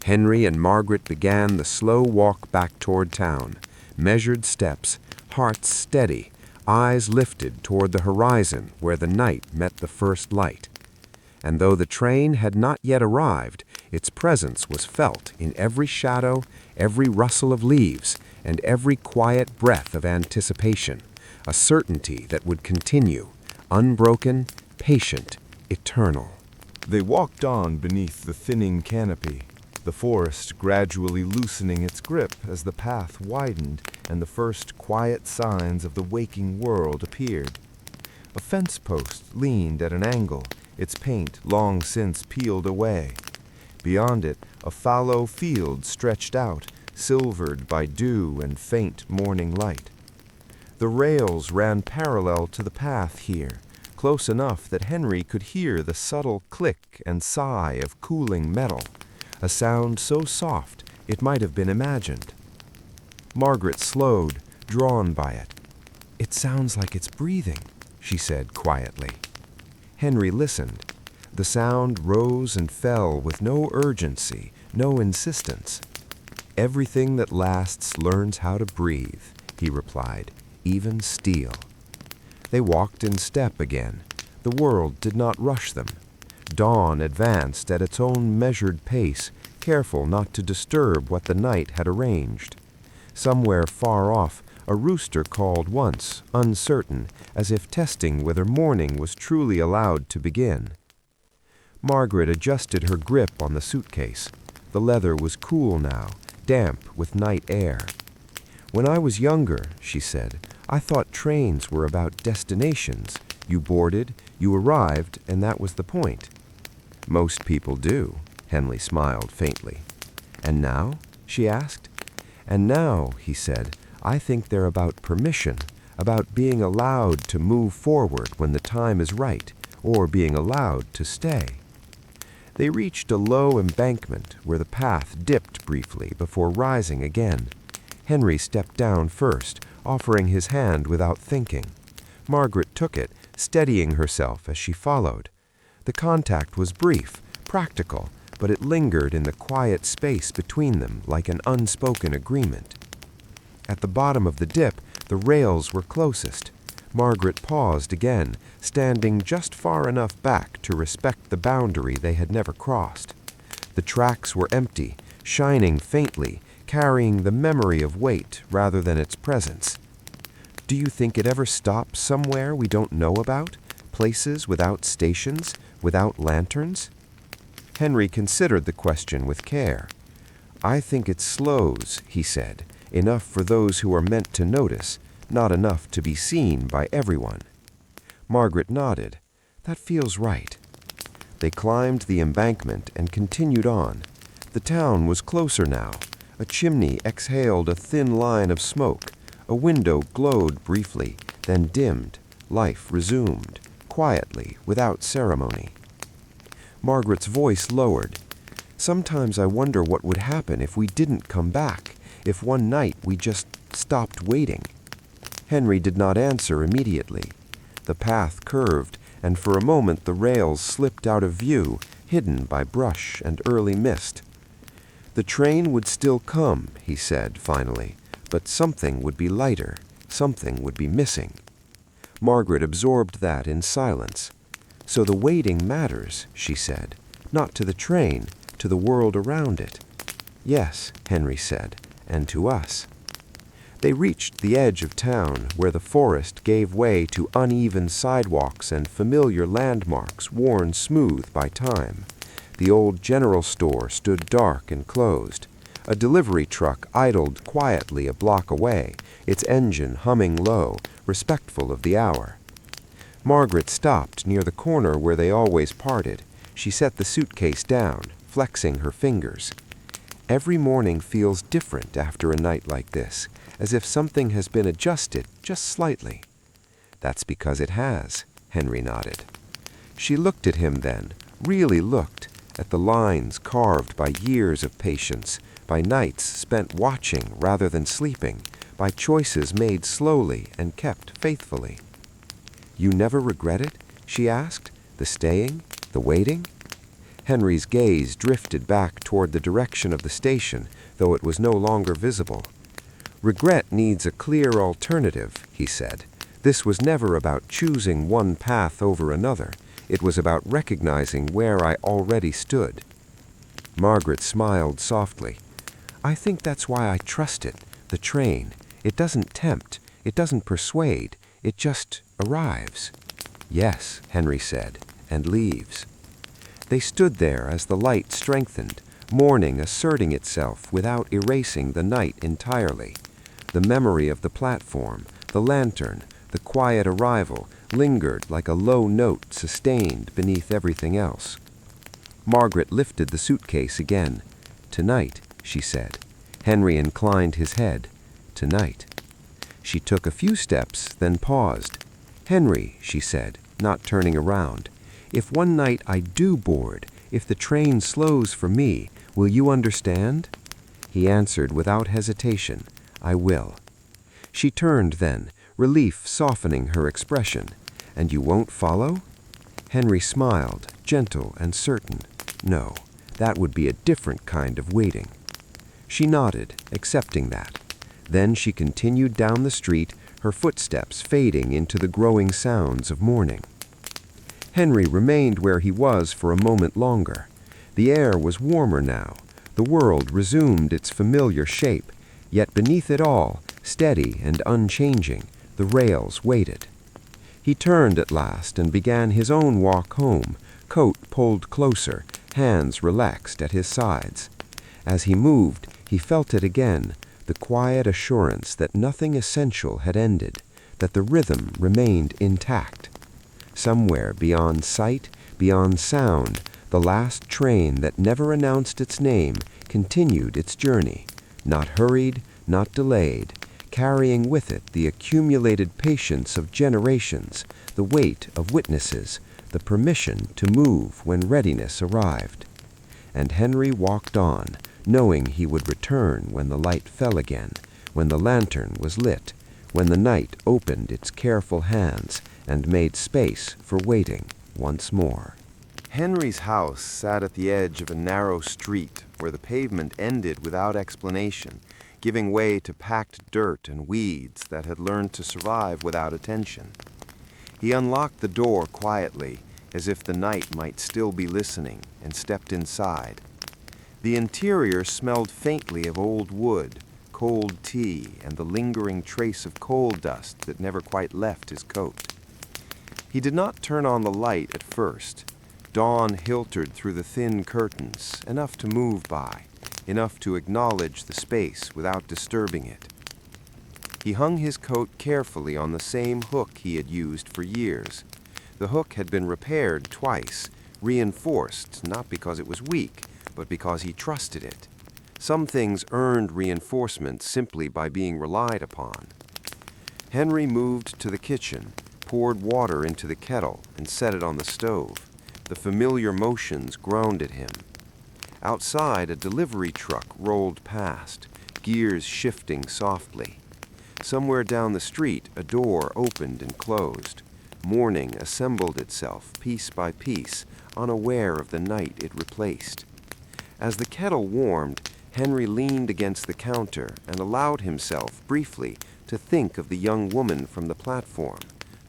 Henry and Margaret began the slow walk back toward town, measured steps, hearts steady, eyes lifted toward the horizon where the night met the first light. And though the train had not yet arrived, its presence was felt in every shadow, every rustle of leaves, and every quiet breath of anticipation, a certainty that would continue, unbroken, patient, eternal. They walked on beneath the thinning canopy, the forest gradually loosening its grip as the path widened and the first quiet signs of the waking world appeared. A fence post leaned at an angle, its paint long since peeled away. Beyond it, a fallow field stretched out, silvered by dew and faint morning light. The rails ran parallel to the path here, close enough that Henry could hear the subtle click and sigh of cooling metal, a sound so soft it might have been imagined. Margaret slowed, drawn by it. "It sounds like it's breathing," she said quietly. Henry listened. The sound rose and fell with no urgency, no insistence. "Everything that lasts learns how to breathe," he replied, "even steel." They walked in step again. The world did not rush them. Dawn advanced at its own measured pace, careful not to disturb what the night had arranged. Somewhere far off, a rooster called once, uncertain, as if testing whether morning was truly allowed to begin. Margaret adjusted her grip on the suitcase. The leather was cool now, damp with night air. "When I was younger," she said, "I thought trains were about destinations. You boarded, you arrived, and that was the point." "Most people do," Henley smiled faintly. "And now?" she asked. "And now," he said, "I think they're about permission, about being allowed to move forward when the time is right, or being allowed to stay." They reached a low embankment where the path dipped briefly before rising again. Henry stepped down first, offering his hand without thinking. Margaret took it, steadying herself as she followed. The contact was brief, practical, but it lingered in the quiet space between them like an unspoken agreement. At the bottom of the dip, the rails were closest. Margaret paused again, standing just far enough back to respect the boundary they had never crossed. The tracks were empty, shining faintly, carrying the memory of weight rather than its presence. "Do you think it ever stops somewhere we don't know about? Places without stations, without lanterns?" Henry considered the question with care. "I think it slows," he said, "enough for those who are meant to notice, not enough to be seen by everyone." Margaret nodded. "That feels right." They climbed the embankment and continued on. The town was closer now. A chimney exhaled a thin line of smoke. A window glowed briefly, then dimmed. Life resumed, quietly, without ceremony. Margaret's voice lowered. "Sometimes I wonder what would happen if we didn't come back, if one night we just stopped waiting." Henry did not answer immediately. The path curved, and for a moment the rails slipped out of view, hidden by brush and early mist. "The train would still come," he said finally, "but something would be lighter, something would be missing." Margaret absorbed that in silence. "So the waiting matters," she said. not to the train, to the world around it. Yes, Henry said, and to us. They reached the edge of town, where the forest gave way to uneven sidewalks and familiar landmarks worn smooth by time. The old general store stood dark and closed. A delivery truck idled quietly a block away, its engine humming low, respectful of the hour. Margaret stopped near the corner where they always parted. She set the suitcase down, flexing her fingers. Every morning feels different after a night like this, as if something has been adjusted just slightly. That's because it has, Henry nodded. She looked at him then, really looked, at the lines carved by years of patience, by nights spent watching rather than sleeping, by choices made slowly and kept faithfully. You never regret it? She asked. The staying? The waiting? Henry's gaze drifted back toward the direction of the station, though it was no longer visible. Regret needs a clear alternative, he said. This was never about choosing one path over another. It was about recognizing where I already stood. Margaret smiled softly. I think that's why I trust it, the train. It doesn't tempt, it doesn't persuade, it just arrives. Yes, Henry said, and leaves. They stood there as the light strengthened, morning asserting itself without erasing the night entirely. The memory of the platform, the lantern, the quiet arrival lingered like a low note sustained beneath everything else. Margaret lifted the suitcase again. Tonight, she said. Henry inclined his head. Tonight. She took a few steps, then paused. Henry, she said, not turning around, if one night I do board, if the train slows for me, will you understand? He answered without hesitation, I will. She turned then, relief softening her expression. And you won't follow? Henry smiled, gentle and certain. No, that would be a different kind of waiting. She nodded, accepting that. Then she continued down the street, her footsteps fading into the growing sounds of morning. Henry remained where he was for a moment longer. The air was warmer now. The world resumed its familiar shape, yet beneath it all, steady and unchanging, the rails waited. He turned at last and began his own walk home, coat pulled closer, hands relaxed at his sides. As he moved, he felt it again, the quiet assurance that nothing essential had ended, that the rhythm remained intact. Somewhere beyond sight, beyond sound, the last train that never announced its name continued its journey, not hurried, not delayed, carrying with it the accumulated patience of generations, the weight of witnesses, the permission to move when readiness arrived. And Henry walked on, knowing he would return when the light fell again, when the lantern was lit, when the night opened its careful hands and made space for waiting once more. Henry's house sat at the edge of a narrow street where the pavement ended without explanation, giving way to packed dirt and weeds that had learned to survive without attention. He unlocked the door quietly, as if the night might still be listening, and stepped inside. The interior smelled faintly of old wood, cold tea, and the lingering trace of coal dust that never quite left his coat. He did not turn on the light at first. Dawn filtered through the thin curtains, enough to move by, enough to acknowledge the space without disturbing it. He hung his coat carefully on the same hook he had used for years. The hook had been repaired twice, reinforced not because it was weak, but because he trusted it. Some things earned reinforcement simply by being relied upon. Henry moved to the kitchen, poured water into the kettle, and set it on the stove. The familiar motions grounded him. Outside, a delivery truck rolled past, gears shifting softly. Somewhere down the street, a door opened and closed. Morning assembled itself, piece by piece, unaware of the night it replaced. As the kettle warmed, Henry leaned against the counter and allowed himself, briefly, to think of the young woman from the platform,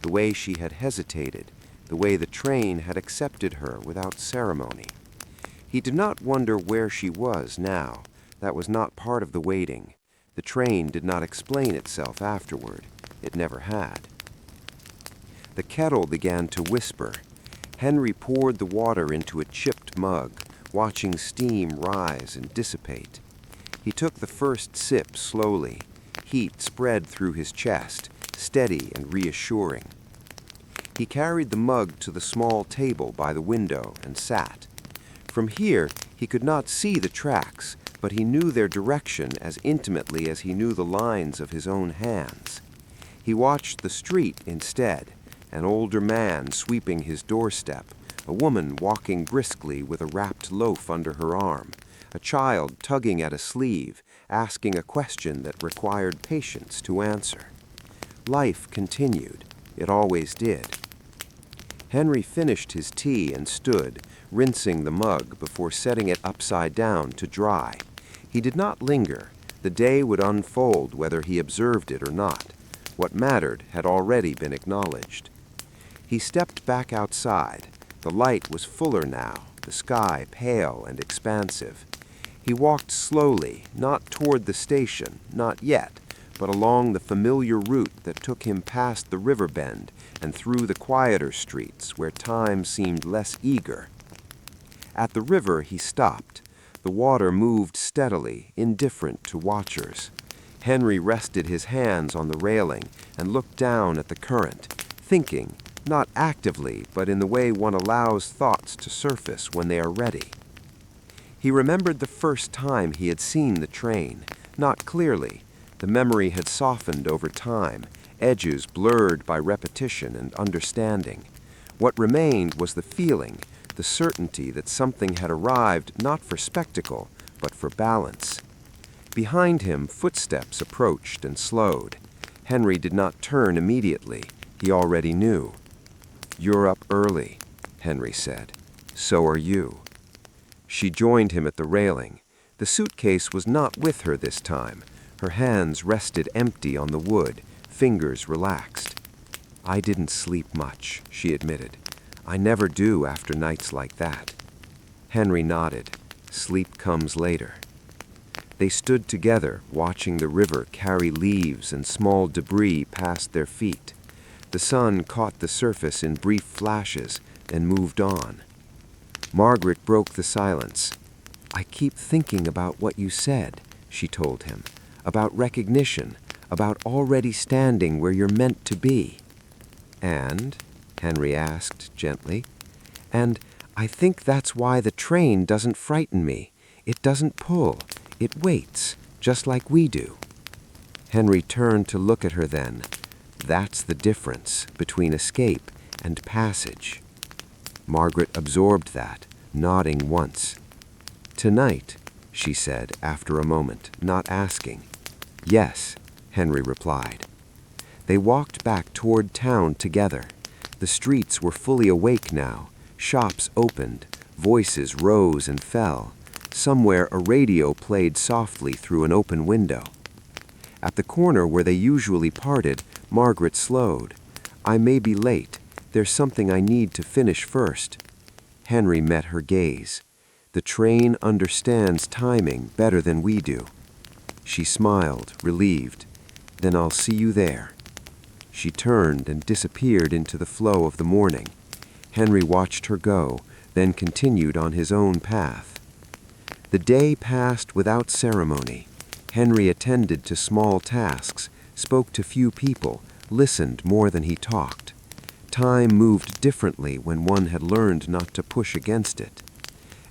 the way she had hesitated, the way the train had accepted her without ceremony. He did not wonder where she was now. That was not part of the waiting. The train did not explain itself afterward. It never had. The kettle began to whisper. Henry poured the water into a chipped mug, watching steam rise and dissipate. He took the first sip slowly. Heat spread through his chest, steady and reassuring. He carried the mug to the small table by the window and sat. From here, he could not see the tracks, but he knew their direction as intimately as he knew the lines of his own hands. He watched the street instead, an older man sweeping his doorstep, a woman walking briskly with a wrapped loaf under her arm, a child tugging at a sleeve, asking a question that required patience to answer. Life continued. It always did. Henry finished his tea and stood, rinsing the mug before setting it upside down to dry. He did not linger. The day would unfold whether he observed it or not. What mattered had already been acknowledged. He stepped back outside. The light was fuller now, the sky pale and expansive. He walked slowly, not toward the station, not yet, but along the familiar route that took him past the river bend and through the quieter streets where time seemed less eager. At the river he stopped. The water moved steadily, indifferent to watchers. Henry rested his hands on the railing and looked down at the current, thinking, not actively, but in the way one allows thoughts to surface when they are ready. He remembered the first time he had seen the train, not clearly. The memory had softened over time, edges blurred by repetition and understanding. What remained was the feeling, the certainty that something had arrived not for spectacle, but for balance. Behind him, footsteps approached and slowed. Henry did not turn immediately. He already knew. "You're up early," Henry said. "So are you." She joined him at the railing. The suitcase was not with her this time. Her hands rested empty on the wood, fingers relaxed. "I didn't sleep much," she admitted. "I never do after nights like that." Henry nodded. "Sleep comes later." They stood together, watching the river carry leaves and small debris past their feet. The sun caught the surface in brief flashes, then moved on. Margaret broke the silence. "I keep thinking about what you said," she told him, "about recognition, about already standing where you're meant to be." "And?" Henry asked gently. "And I think that's why the train doesn't frighten me. It doesn't pull. It waits, just like we do." Henry turned to look at her then. That's the difference between escape and passage. Margaret absorbed that, nodding once. "Tonight," she said after a moment, not asking. "Yes," Henry replied. They walked back toward town together. The streets were fully awake now. Shops opened. Voices rose and fell. Somewhere a radio played softly through an open window. At the corner where they usually parted, Margaret slowed. "I may be late. There's something I need to finish first." Henry met her gaze. "The train understands timing better than we do." She smiled, relieved. "Then I'll see you there." She turned and disappeared into the flow of the morning. Henry watched her go, then continued on his own path. The day passed without ceremony. Henry attended to small tasks, spoke to few people, listened more than he talked. Time moved differently when one had learned not to push against it.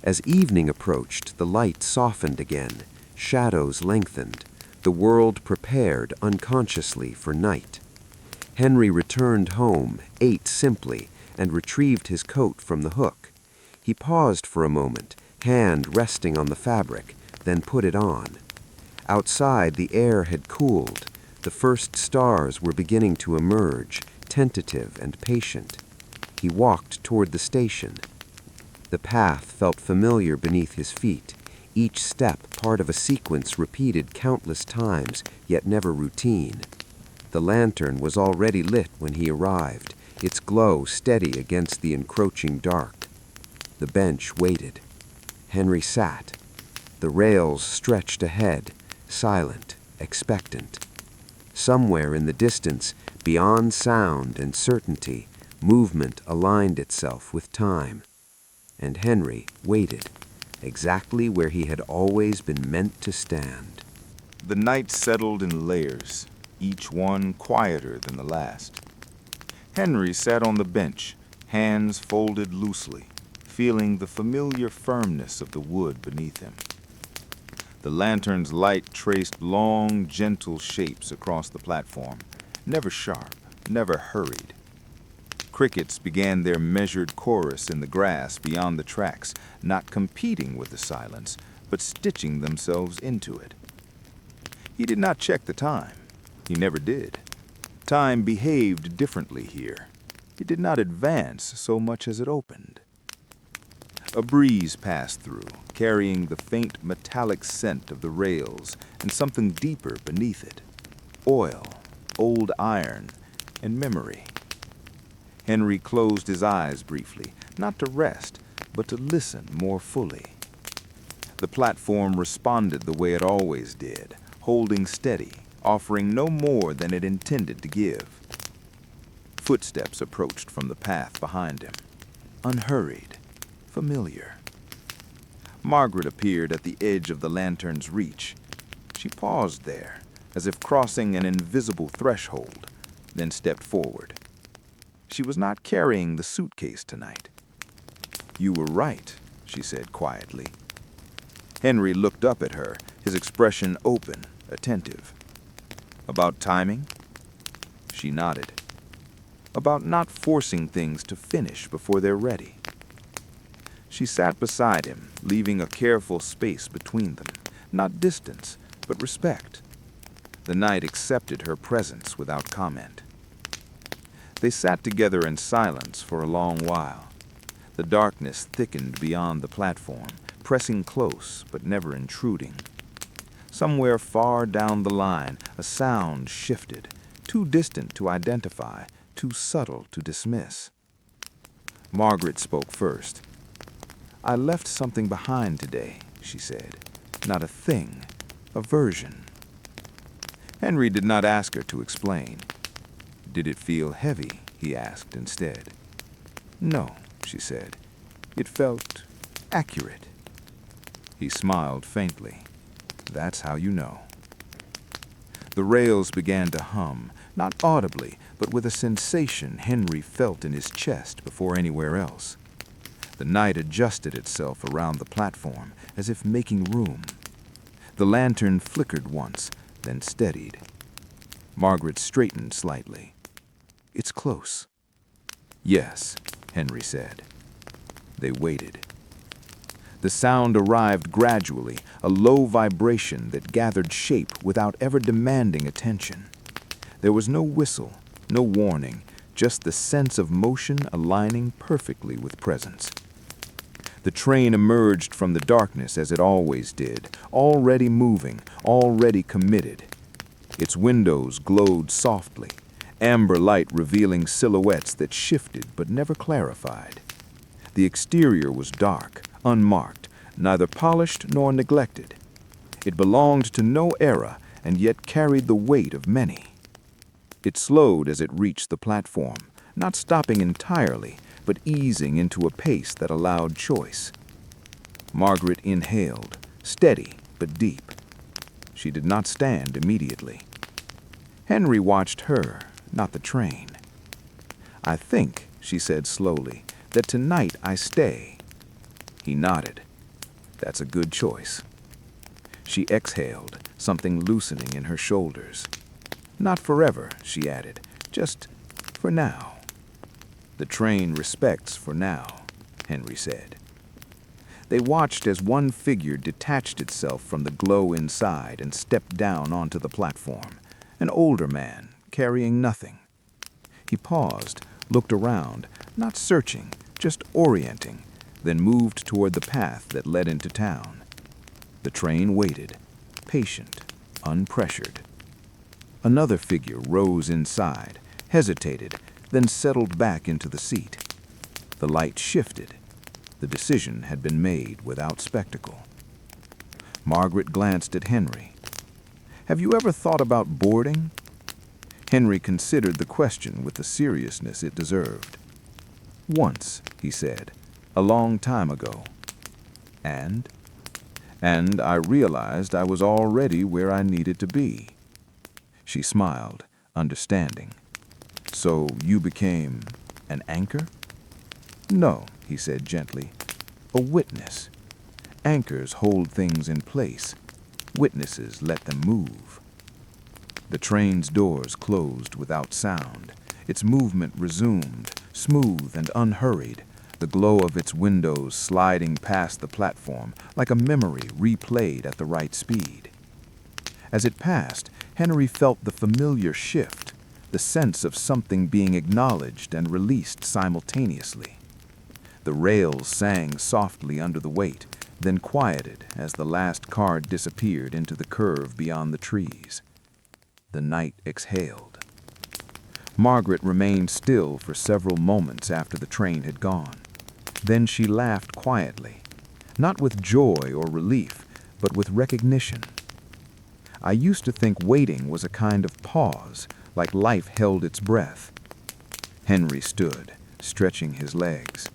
As evening approached, the light softened again, shadows lengthened. The world prepared unconsciously for night. Henry returned home, ate simply, and retrieved his coat from the hook. He paused for a moment, hand resting on the fabric, then put it on. Outside, the air had cooled. The first stars were beginning to emerge, tentative and patient. He walked toward the station. The path felt familiar beneath his feet, each step part of a sequence repeated countless times, yet never routine. The lantern was already lit when he arrived, its glow steady against the encroaching dark. The bench waited. Henry sat, the rails stretched ahead, silent, expectant. Somewhere in the distance, beyond sound and certainty, movement aligned itself with time. And Henry waited, exactly where he had always been meant to stand. The night settled in layers, each one quieter than the last. Henry sat on the bench, hands folded loosely, feeling the familiar firmness of the wood beneath him. The lantern's light traced long, gentle shapes across the platform, never sharp, never hurried. Crickets began their measured chorus in the grass beyond the tracks, not competing with the silence, but stitching themselves into it. He did not check the time. He never did. Time behaved differently here. It did not advance so much as it opened. A breeze passed through, carrying the faint metallic scent of the rails and something deeper beneath it. Oil, old iron, and memory. Henry closed his eyes briefly, not to rest, but to listen more fully. The platform responded the way it always did, holding steady, offering no more than it intended to give. Footsteps approached from the path behind him, unhurried, familiar. Margaret appeared at the edge of the lantern's reach. She paused there, as if crossing an invisible threshold, then stepped forward. She was not carrying the suitcase tonight. "You were right," she said quietly. Henry looked up at her, his expression open, attentive. "About timing?" She nodded. "About not forcing things to finish before they're ready." She sat beside him, leaving a careful space between them, not distance, but respect. The night accepted her presence without comment. They sat together in silence for a long while. The darkness thickened beyond the platform, pressing close but never intruding. Somewhere far down the line, a sound shifted, too distant to identify, too subtle to dismiss. Margaret spoke first. "I left something behind today," she said. "Not a thing, a version." Henry did not ask her to explain. "Did it feel heavy?" he asked instead. "No," she said. "It felt accurate." He smiled faintly. "That's how you know." The rails began to hum, not audibly, but with a sensation Henry felt in his chest before anywhere else. The night adjusted itself around the platform, as if making room. The lantern flickered once, then steadied. Margaret straightened slightly. "It's close." "Yes," Henry said. They waited. The sound arrived gradually, a low vibration that gathered shape without ever demanding attention. There was no whistle, no warning, just the sense of motion aligning perfectly with presence. The train emerged from the darkness as it always did, already moving, already committed. Its windows glowed softly, amber light revealing silhouettes that shifted but never clarified. The exterior was dark, unmarked, neither polished nor neglected. It belonged to no era and yet carried the weight of many. It slowed as it reached the platform, not stopping entirely, but easing into a pace that allowed choice. Margaret inhaled, steady but deep. She did not stand immediately. Henry watched her, not the train. "I think," she said slowly, "that tonight I stay." He nodded. "That's a good choice." She exhaled, something loosening in her shoulders. "Not forever," she added, "just for now." "The train respects for now," Henry said. They watched as one figure detached itself from the glow inside and stepped down onto the platform, an older man, carrying nothing. He paused, looked around, not searching, just orienting, then moved toward the path that led into town. The train waited, patient, unpressured. Another figure rose inside, hesitated, then settled back into the seat. The light shifted. The decision had been made without spectacle. Margaret glanced at Henry. "Have you ever thought about boarding?" Henry considered the question with the seriousness it deserved. "Once," he said, "a long time ago." "And?" "And I realized I was already where I needed to be." She smiled, understanding. "So you became an anchor?" "No," he said gently, "a witness. Anchors hold things in place. Witnesses let them move." The train's doors closed without sound. Its movement resumed, smooth and unhurried, the glow of its windows sliding past the platform like a memory replayed at the right speed. As it passed, Henry felt the familiar shift, the sense of something being acknowledged and released simultaneously. The rails sang softly under the weight, then quieted as the last car disappeared into the curve beyond the trees. The night exhaled. Margaret remained still for several moments after the train had gone. Then she laughed quietly, not with joy or relief, but with recognition. "I used to think waiting was a kind of pause, like life held its breath." Henry stood, stretching his legs.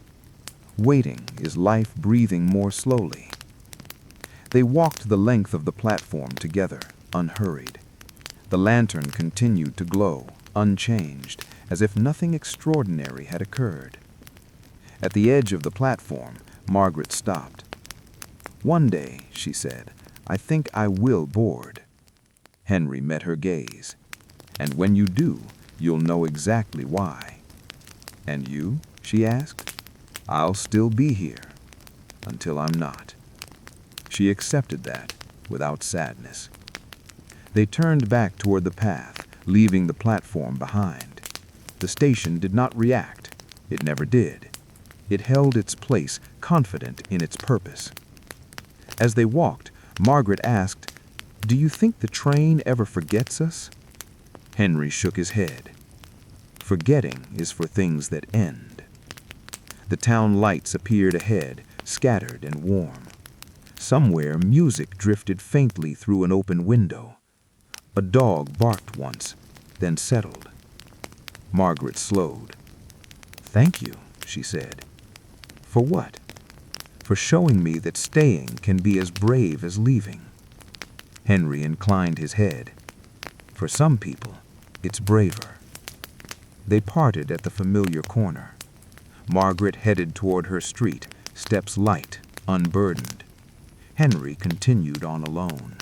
"Waiting is life breathing more slowly." They walked the length of the platform together, unhurried. The lantern continued to glow, unchanged, as if nothing extraordinary had occurred. At the edge of the platform, Margaret stopped. "One day," she said, "I think I will board." Henry met her gaze. "And when you do, you'll know exactly why." "And you?" she asked. "I'll still be here, until I'm not." She accepted that, without sadness. They turned back toward the path, leaving the platform behind. The station did not react. It never did. It held its place, confident in its purpose. As they walked, Margaret asked, "Do you think the train ever forgets us?" Henry shook his head. "Forgetting is for things that end." The town lights appeared ahead, scattered and warm. Somewhere, music drifted faintly through an open window. A dog barked once, then settled. Margaret slowed. "Thank you," she said. "For what?" "For showing me that staying can be as brave as leaving." Henry inclined his head. "For some people, it's braver." They parted at the familiar corner. Margaret headed toward her street, steps light, unburdened. Henry continued on alone.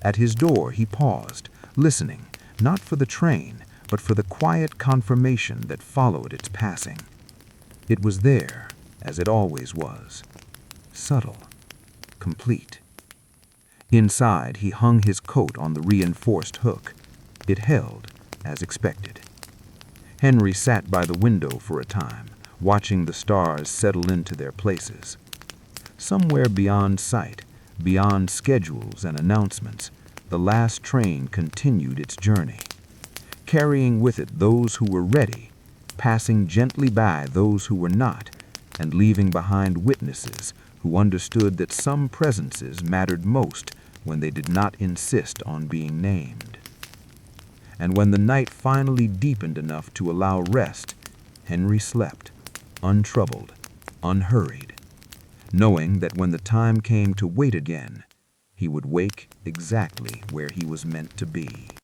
At his door he paused, listening, not for the train, but for the quiet confirmation that followed its passing. It was there, as it always was, subtle, complete. Inside, he hung his coat on the reinforced hook. It held, as expected. Henry sat by the window for a time, watching the stars settle into their places. Somewhere beyond sight, beyond schedules and announcements, the last train continued its journey, carrying with it those who were ready, passing gently by those who were not, and leaving behind witnesses who understood that some presences mattered most when they did not insist on being named. And when the night finally deepened enough to allow rest, Henry slept, untroubled, unhurried, knowing that when the time came to wait again, he would wake exactly where he was meant to be.